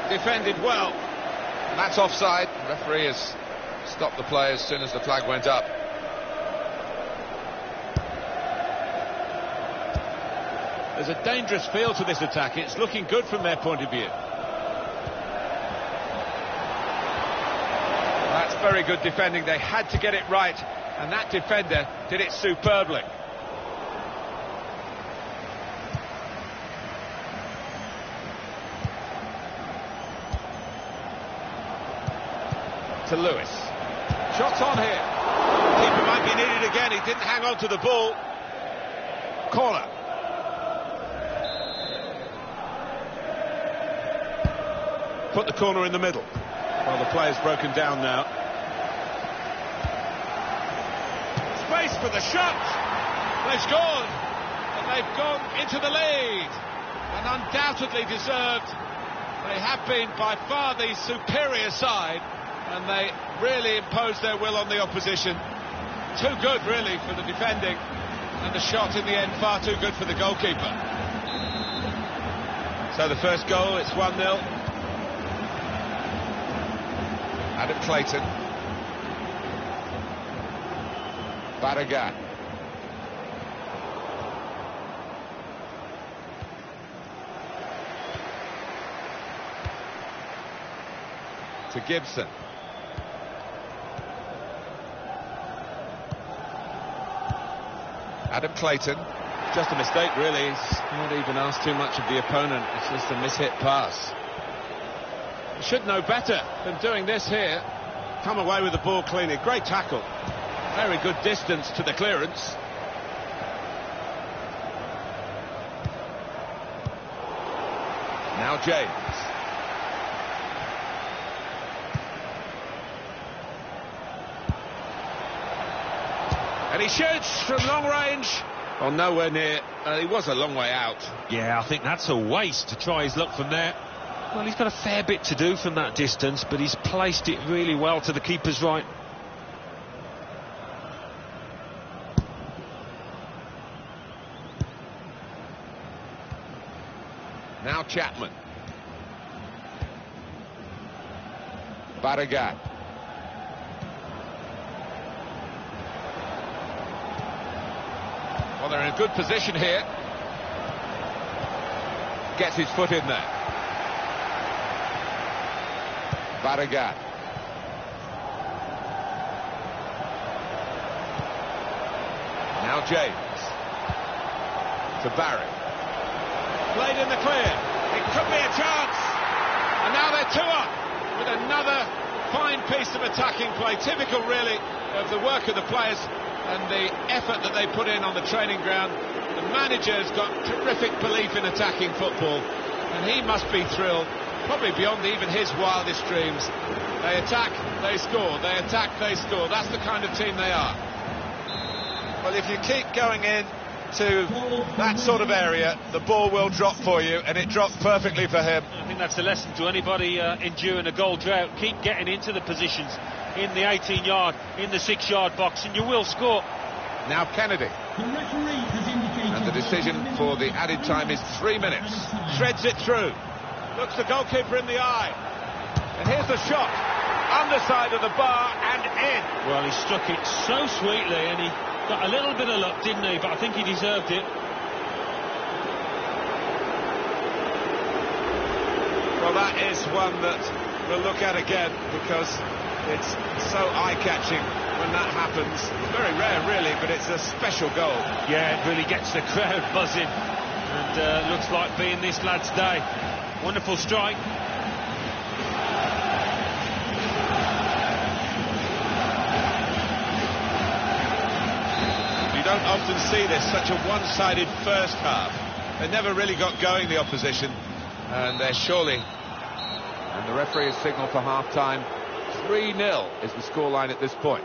Defended well. And that's offside. The referee has stopped the play as soon as the flag went up. There's a dangerous feel to this attack. It's looking good from their point of view. That's very good defending. They had to get it right, and that defender did it superbly. To Lewis. Shots on here. Keeper might be needed again. He didn't hang on to the ball. Corner. Put the corner in the middle. Well, the player's broken down now. Space for the shot. They've scored. And they've gone into the lead. And undoubtedly deserved. They have been by far the superior side. And they really imposed their will on the opposition. Too good, really, for the defending. And the shot in the end, far too good for the goalkeeper. So the first goal, it's 1-0. Adam Clayton. Barragat. To Gibson. Adam Clayton. Just a mistake, really. He's not even asked too much of the opponent. It's just a mishit pass. Should know better than doing this here. Come away with the ball cleanly. Great tackle. Very good distance to the clearance. Now James. And he shoots from long range. Well, nowhere near. He was a long way out. Yeah, I think that's a waste to try his luck from there. Well, he's got a fair bit to do from that distance, but he's placed it really well to the keeper's right. Now Chapman. Barragat. Well, they're in a good position here. Gets his foot in there. Barragat. Now James. To Barry. Played in the clear. It could be a chance. And now they're 2 up with another fine piece of attacking play. Typical, really, of the work of the players and the effort that they put in on the training ground. The manager's got terrific belief in attacking football, and he must be thrilled, probably beyond even his wildest dreams. They attack, they score. They attack, they score. That's the kind of team they are. Well, if you keep going in to that sort of area, the ball will drop for you, and it dropped perfectly for him. I think that's a lesson to anybody enduring a goal drought. Keep getting into the positions in the 18-yard, in the 6-yard box, and you will score. Now Kennedy. The referee has indicated And the decision for the added time is 3 minutes. Shreds it through. Looks the goalkeeper in the eye. And here's the shot. Underside of the bar and in. Well, he struck it so sweetly, and he got a little bit of luck, didn't he? But I think he deserved it. Well, that is one that we'll look at again, because it's so eye-catching when that happens. Very rare, really, but it's a special goal. Yeah, it really gets the crowd buzzing, and looks like being this lad's day. Wonderful strike. You don't often see this, such a one-sided first half. They never really got going, the opposition, and they're surely... And the referee has signalled for half-time. 3-0 is the scoreline at this point.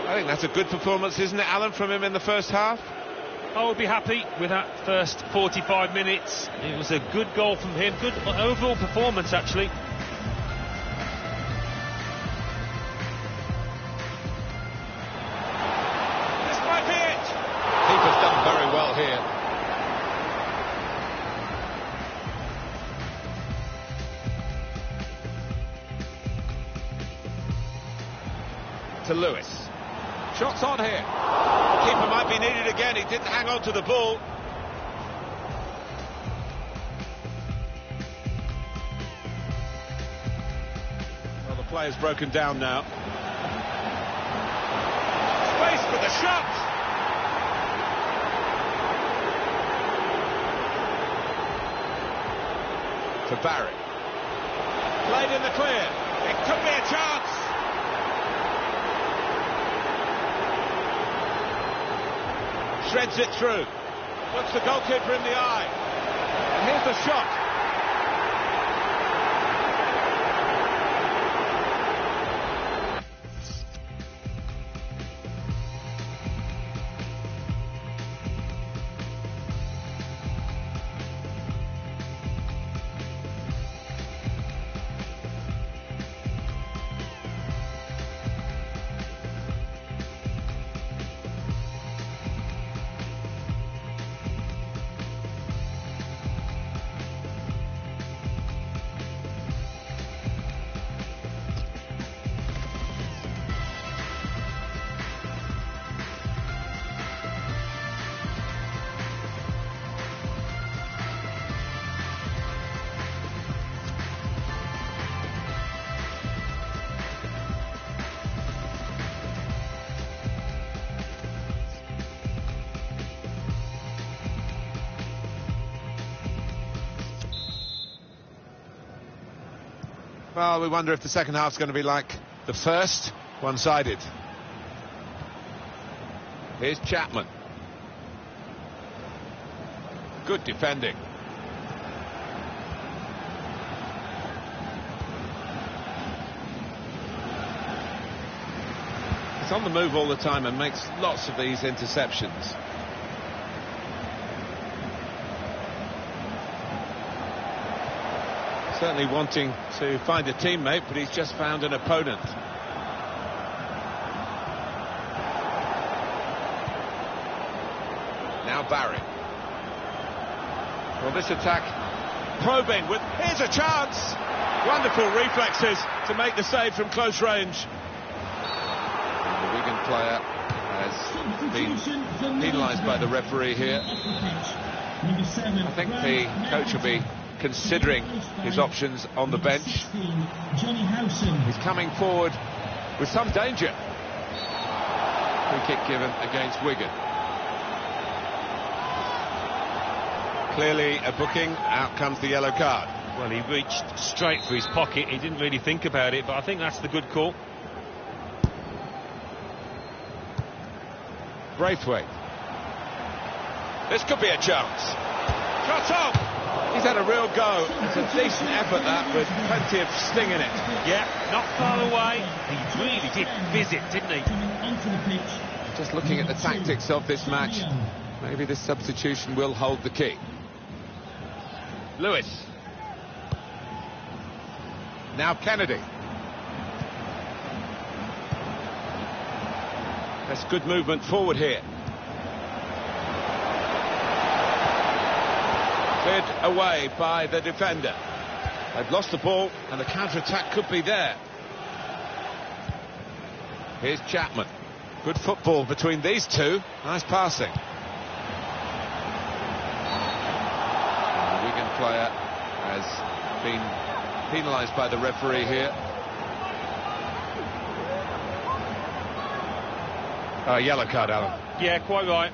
I think that's a good performance, isn't it, Alan, from him in the first half? I would be happy with that first 45 minutes. It was a good goal from him. Good overall performance, actually. This might be it. Keeper's done very well here. To Lewis. Shots on here. Keeper might be needed again. He didn't hang on to the ball. Well, the player's broken down now. Space for the shot. To Barry. Played in the clear. It could be a chance. Shreds it through. Looks the goalkeeper in the eye. And here's the shot. Well, we wonder if the second half's going to be like the first, one-sided. Here's Chapman. Good defending. He's on the move all the time and makes lots of these interceptions. Certainly wanting to find a teammate, but he's just found an opponent. Now Barry. Well, this attack probing with... Here's a chance! Wonderful reflexes to make the save from close range. And the Wigan player has been penalised by the referee here. I think the coach will be considering his options on the bench. He's coming forward with some danger. Free kick given against Wigan. Clearly a booking, out comes the yellow card. Well, he reached straight for his pocket, he didn't really think about it, but I think that's the good call. Braithwaite. This could be a chance. Shot off! He's had a real go. It's a decent effort, that, with plenty of sting in it. Yeah, not far away. He really did visit, didn't he? Just looking at the tactics of this match, maybe this substitution will hold the key. Lewis. Now Kennedy. That's good movement forward here. Cleared away by the defender. They've lost the ball and the counter-attack could be there. Here's Chapman. Good football between these two. Nice passing. And the Wigan player has been penalised by the referee here. Yellow card, Alan. Yeah, quite right.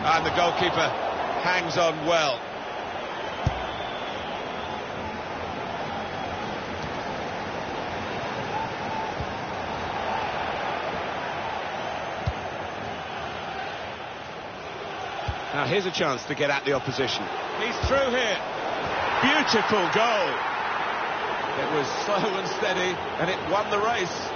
And the goalkeeper hangs on well. Now here's a chance to get at the opposition. He's through here. Beautiful goal. It was slow and steady, and it won the race.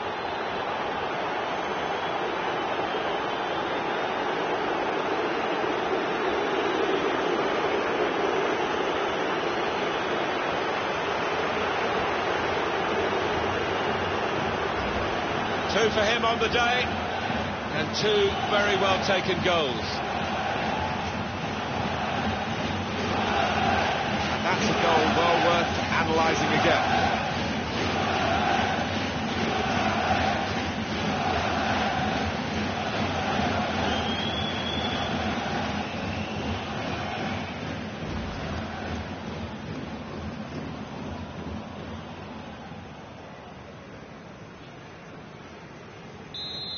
Two for him on the day, and two very well taken goals. That's a goal well worth analysing again.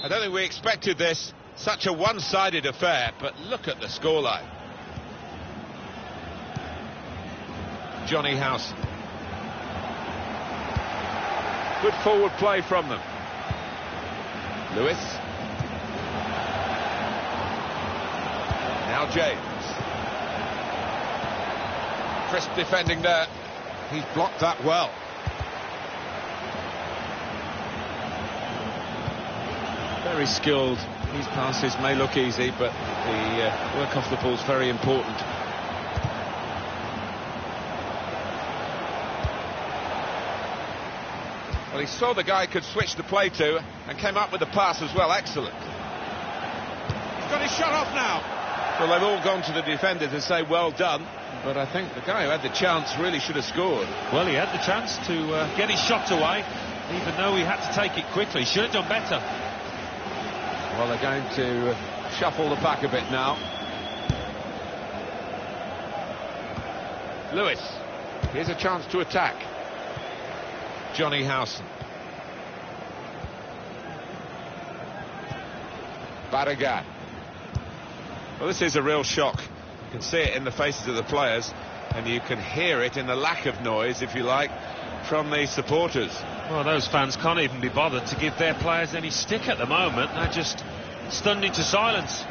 I don't think we expected this, such a one-sided affair, but look at the scoreline. Johnny House. Good forward play from them. Lewis. Now James. Crisp defending there. He's blocked that well. Very skilled. These passes may look easy, but the work off the ball is very important. Well, he saw the guy could switch the play to and came up with the pass as well. Excellent. He's got his shot off now. Well, they've all gone to the defender to say well done, but I think the guy who had the chance really should have scored. Well, he had the chance to get his shot away, even though he had to take it quickly. Should have done better. Well, they're going to shuffle the pack a bit now. Lewis. Here's a chance to attack. Johnny Howson. Barragan. Well, this is a real shock. You can see it in the faces of the players, and you can hear it in the lack of noise, if you like, from the supporters. Well, those fans can't even be bothered to give their players any stick at the moment. They're just stunned into silence.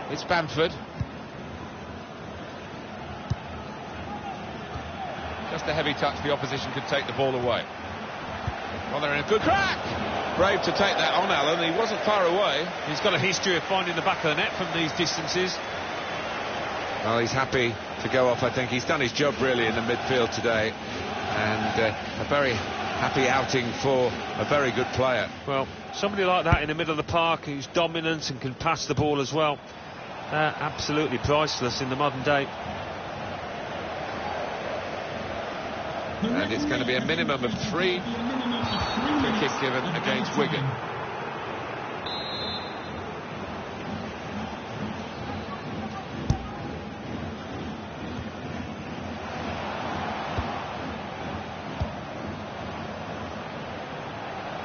It's Bamford. Just a heavy touch, the opposition could take the ball away. Well, they're in a good crack. Brave to take that on, Alan. He wasn't far away. He's got a history of finding the back of the net from these distances. Well, he's happy to go off, I think. He's done his job, really, in the midfield today. And a very happy outing for a very good player. Well, somebody like that in the middle of the park who's dominant and can pass the ball as well. Absolutely priceless in the modern day. And it's going to be a minimum of 3 free kick given against Wigan.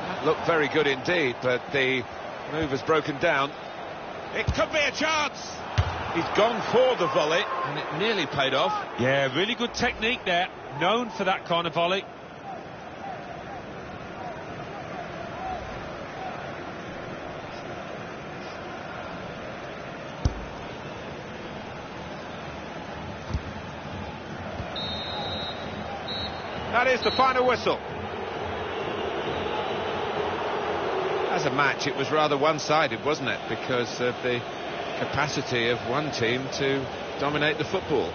That looked very good indeed, but the move has broken down. It could be a chance. He's gone for the volley, and it nearly paid off. Yeah, really good technique there. Known for that kind of volley. That is the final whistle. As a match, it was rather one-sided, wasn't it? Because of the capacity of one team to dominate the football.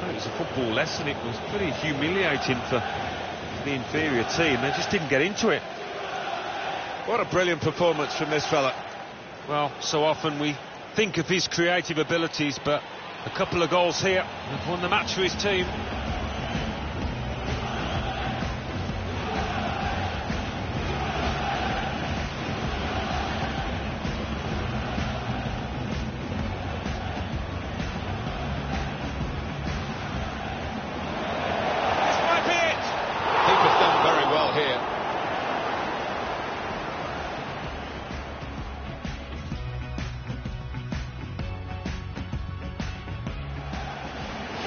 It was a football lesson. It was pretty humiliating for the inferior team. They just didn't get into it. What a brilliant performance from this fella. Well, so often we think of his creative abilities, but a couple of goals here have won the match for his team.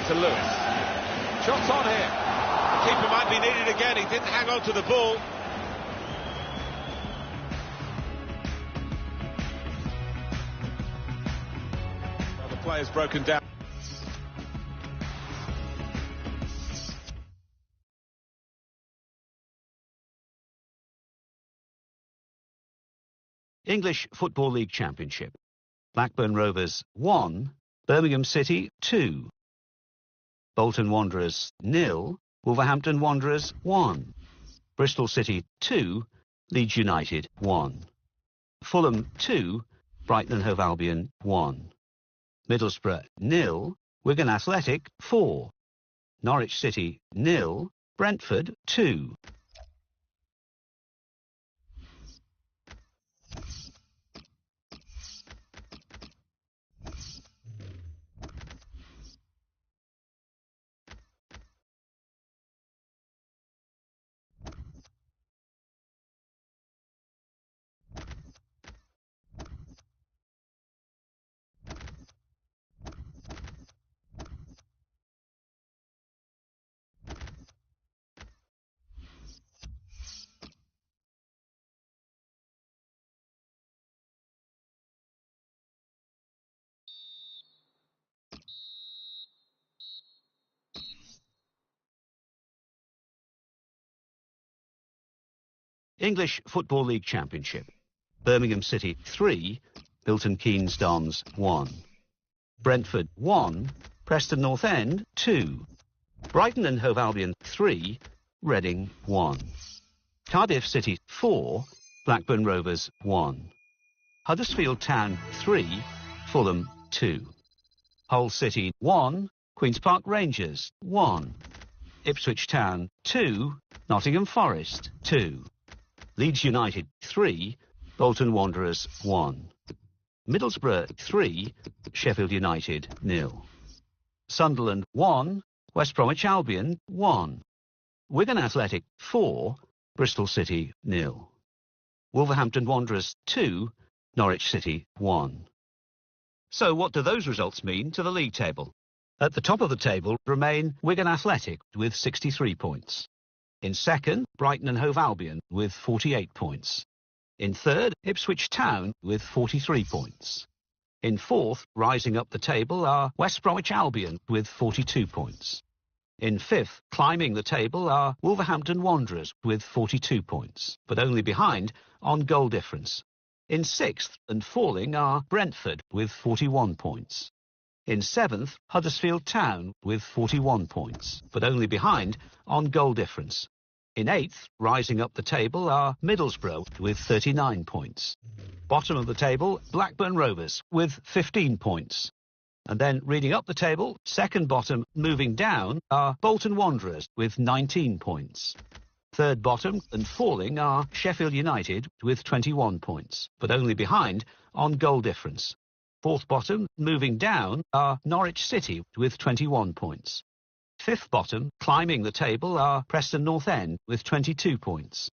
To Lewis. Shots on here. The keeper might be needed again. He didn't hang on to the ball. Well, the player's broken down. English Football League Championship. Blackburn Rovers 1, Birmingham City 2. Bolton Wanderers 0, Wolverhampton Wanderers 1. Bristol City 2, Leeds United 1. Fulham 2, Brighton and Hove Albion 1. Middlesbrough 0, Wigan Athletic 4. Norwich City 0, Brentford 2. English Football League Championship. Birmingham City 3, Milton Keynes Dons 1. Brentford 1, Preston North End 2. Brighton and Hove Albion 3, Reading 1. Cardiff City 4, Blackburn Rovers 1. Huddersfield Town 3, Fulham 2. Hull City 1, Queen's Park Rangers 1. Ipswich Town 2, Nottingham Forest 2. Leeds United 3, Bolton Wanderers 1. Middlesbrough 3, Sheffield United 0. Sunderland 1, West Bromwich Albion 1. Wigan Athletic 4, Bristol City 0. Wolverhampton Wanderers 2, Norwich City 1. So what do those results mean to the league table? At the top of the table remain Wigan Athletic with 63 points. In second, Brighton and Hove Albion with 48 points. In third, Ipswich Town with 43 points. In fourth, rising up the table, are West Bromwich Albion with 42 points. In fifth, climbing the table, are Wolverhampton Wanderers with 42 points, but only behind on goal difference. In sixth and falling are Brentford with 41 points. In seventh, Huddersfield Town with 41 points, but only behind on goal difference. In eighth, rising up the table, are Middlesbrough with 39 points. Bottom of the table, Blackburn Rovers with 15 points. And then reading up the table, second bottom moving down are Bolton Wanderers with 19 points. Third bottom and falling are Sheffield United with 21 points, but only behind on goal difference. Fourth bottom moving down are Norwich City with 21 points. Fifth bottom climbing the table are Preston North End with 22 points.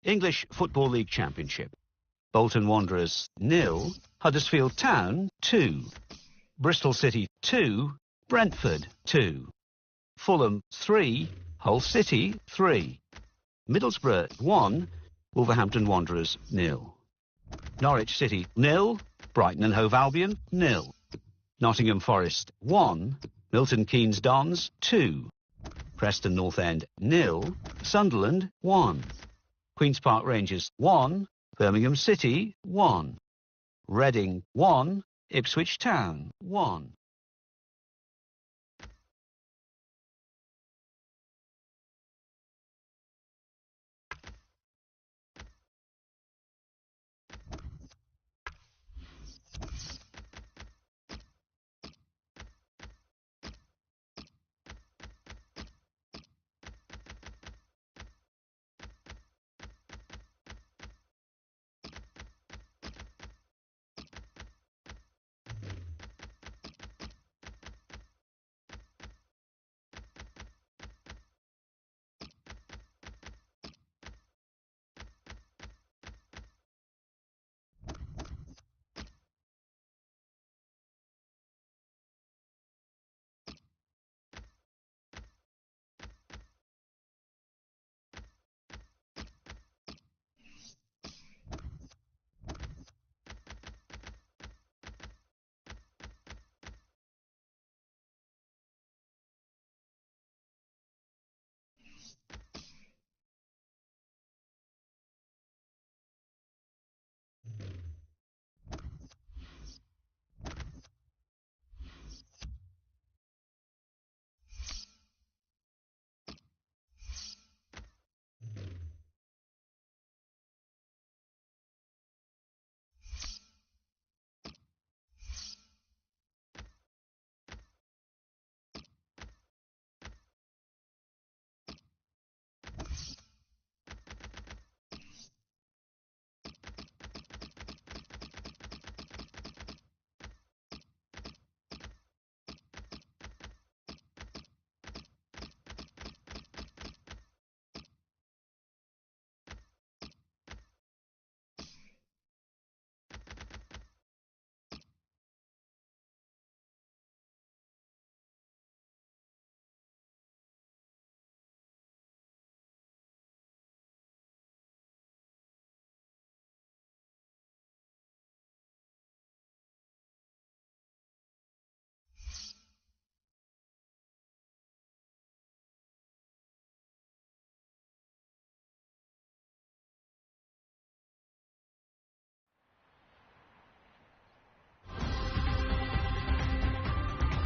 English Football League Championship. Bolton Wanderers 0, Huddersfield Town 2, Bristol City 2, Brentford 2, Fulham 3, Hull City 3, Middlesbrough 1, Wolverhampton Wanderers 0, Norwich City 0, Brighton and Hove Albion 0, Nottingham Forest 1, Milton Keynes Dons 2, Preston North End 0, Sunderland 1. Queen's Park Rangers 1. Birmingham City 1. Reading 1. Ipswich Town 1.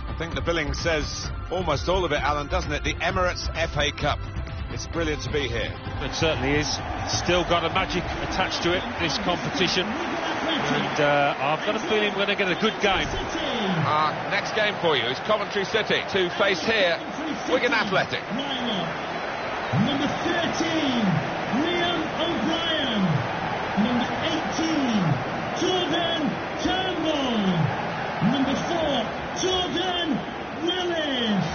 I think the billing says almost all of it, Alan, doesn't it? The Emirates FA Cup. It's brilliant to be here. It certainly is. It's still got a magic attached to it, this competition. And I've got a feeling we're going to get a good game. Next game for you is Coventry City to face here Wigan Athletic. Number 13, Liam O'Brien. Number 18, Jordan Turnbull. Number 4, Jordan Willis.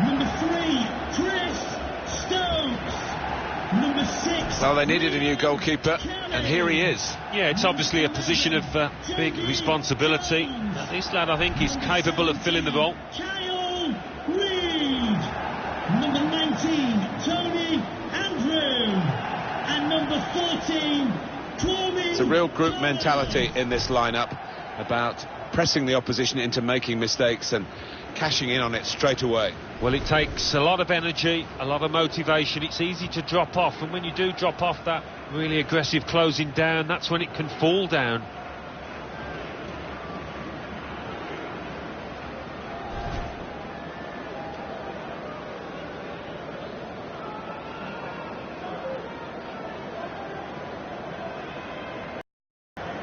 Number 3, Chris Stokes. Number 6. Well, they needed a new goalkeeper, and here he is. Yeah, it's obviously a position of big responsibility. This lad, I think, is capable of filling the role. Kyle Reid. Number 19, Tony Andrew. And number 14, Tommy. It's a real group mentality in this lineup about pressing the opposition into making mistakes and cashing in on it straight away. Well, it takes a lot of energy, a lot of motivation. It's easy to drop off, and when you do drop off that really aggressive closing down, that's when it can fall down.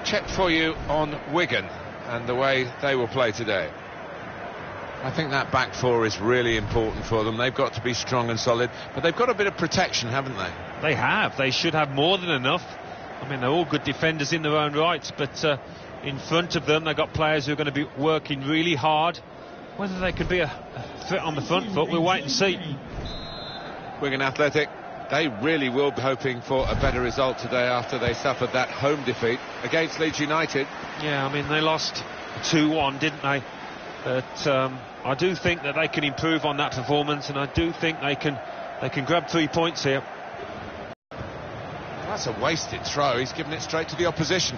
Check for you on Wigan and the way they will play today. I think that back four is really important for them. They've got to be strong and solid, but they've got a bit of protection, haven't they? They have. They should have more than enough. I mean, they're all good defenders in their own rights, but in front of them, they've got players who are going to be working really hard. Whether they could be a threat on the front foot, we'll wait and see. Wigan Athletic, they really will be hoping for a better result today after they suffered that home defeat against Leeds United. Yeah, I mean, they lost 2-1, didn't they? But I do think that they can improve on that performance, and I do think they can grab 3 points here. That's a wasted throw. He's given it straight to the opposition.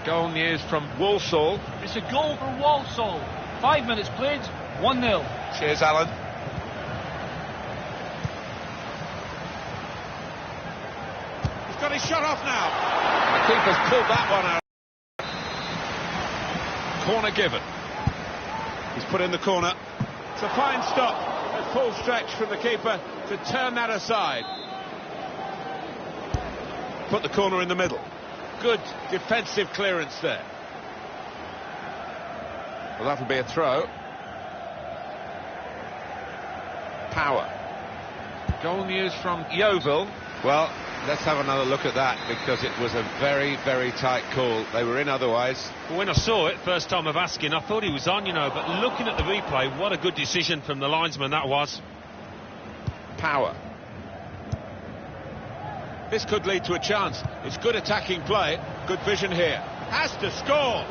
Goal news from Walsall. It's a goal for Walsall. 5 minutes played, 1-0. Cheers, Alan. He's got his shot off now. The keeper's pulled that one out. Corner given. He's put in the corner. It's a fine stop at full stretch from the keeper to turn that aside. Put the corner in the middle. Good defensive clearance there. Well, that'll be a throw. Power. Goal news from Yeovil. Well, let's have another look at that, because it was a very, very tight call. They were in otherwise. Well, when I saw it, first time of asking, I thought he was on, you know, but looking at the replay, what a good decision from the linesman that was. Power. This could lead to a chance. It's good attacking play, good vision here. Has to score.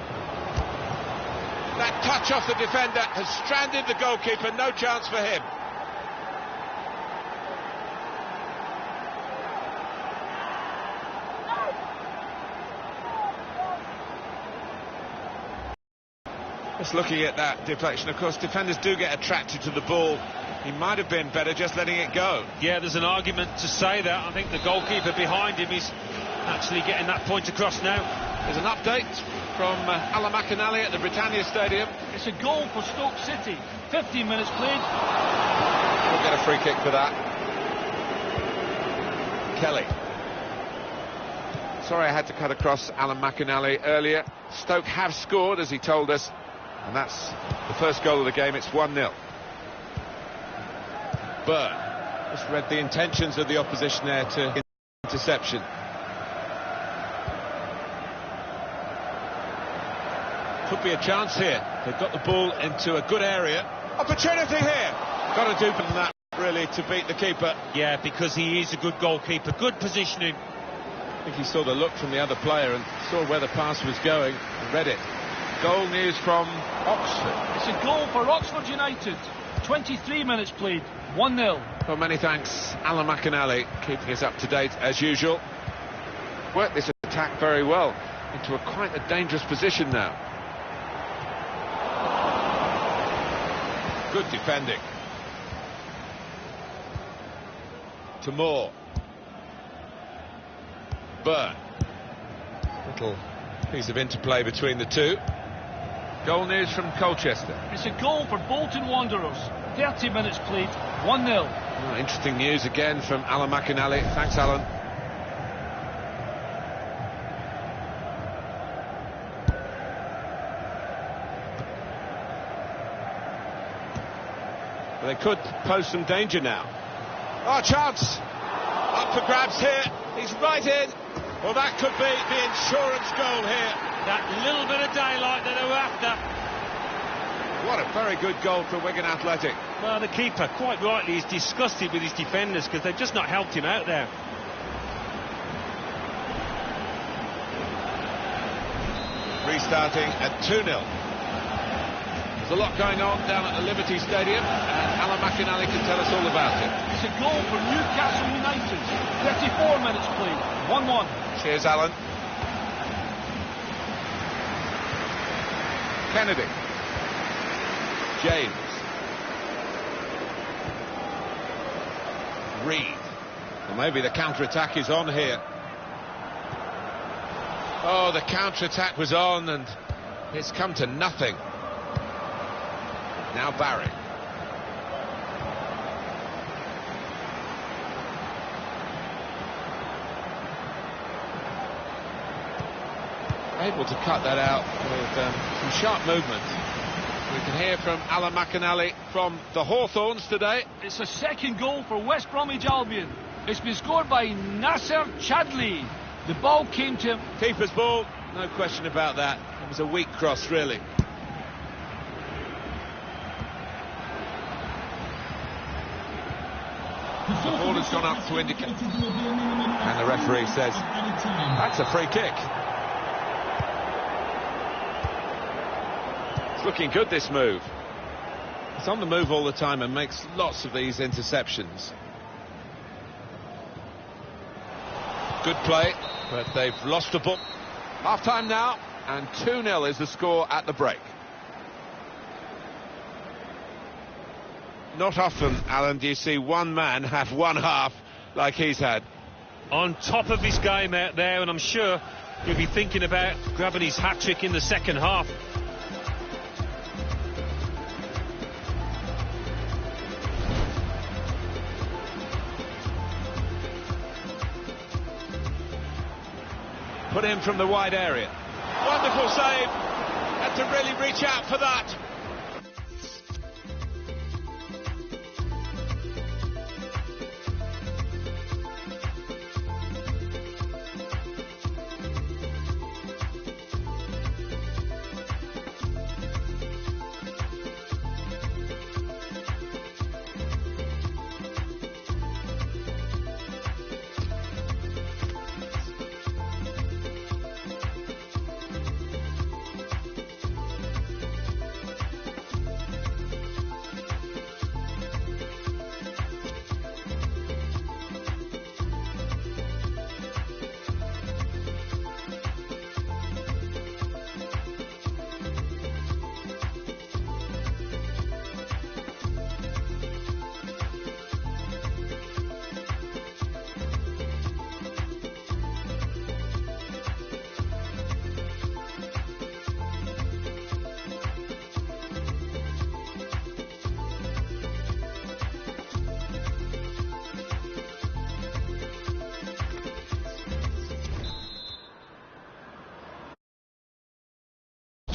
That touch off the defender has stranded the goalkeeper, no chance for him. Just looking at that deflection, of course, defenders do get attracted to the ball. He might have been better just letting it go. Yeah, there's an argument to say that. I think the goalkeeper behind him is actually getting that point across now. There's an update from Alan McInally at the Britannia Stadium. It's a goal for Stoke City. 15 minutes played. We'll get a free kick for that. Kelly. Sorry I had to cut across Alan McInally earlier. Stoke have scored, as he told us, and that's the first goal of the game. It's 1-0. Byrne just read the intentions of the opposition there to interception. Could be a chance here. They've got the ball into a good area. Opportunity here. Got to do better than that, really, to beat the keeper. Yeah, because he is a good goalkeeper. Good positioning. I think he saw the look from the other player and saw where the pass was going and read it. Goal news from Oxford. It's a goal for Oxford United. 23 minutes played. 1-0. Well, many thanks, Alan McInally, keeping us up to date as usual. Worked this attack very well into quite a dangerous position now. Good defending. To Moore. Byrne. Little piece of interplay between the two. Goal news from Colchester. It's a goal for Bolton Wanderers. 30 minutes played. 1-0. Oh, interesting news again from Alan McInally. Thanks, Alan. They could pose some danger now. Oh, chance! Up for grabs here. He's right in. Well, that could be the insurance goal here. That little bit of daylight that they were after. What a very good goal for Wigan Athletic. Well, the keeper, quite rightly, is disgusted with his defenders because they've just not helped him out there. Restarting at 2-0. There's a lot going on down at the Liberty Stadium, and Alan McInally can tell us all about it. It's a goal for Newcastle United. 34 minutes played. 1-1. Cheers, Alan. Kennedy. James. Reed. Well, maybe the counter-attack is on here. Oh, the counter-attack was on, and it's come to nothing. Now Barry. Able to cut that out with some sharp movement. We can hear from Alan McInally from the Hawthorns today. It's a second goal for West Bromwich Albion. It's been scored by Nasser Chadli. The ball came to him. Keeper's ball, no question about that. It was a weak cross, really. The ball has gone up to indicate, and the referee says that's a free kick. It's looking good, this move. It's on the move all the time and makes lots of these interceptions. Good play, but they've lost the ball. Half time now, and 2-0 is the score at the break. Not often, Alan, do you see one man have one half like he's had. on top of his game out there, and I'm sure he'll be thinking about grabbing his hat-trick in the second half. Put in from the wide area. Wonderful save. Had to really reach out for that.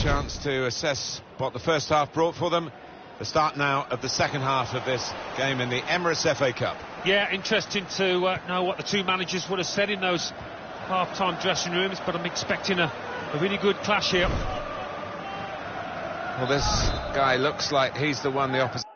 Chance to assess what the first half brought for them. The start now of the second half of this game in the Emirates FA Cup. Yeah, interesting to know what the two managers would have said in those half-time dressing rooms, but I'm expecting a really good clash here. Well, this guy looks like he's the one the opposition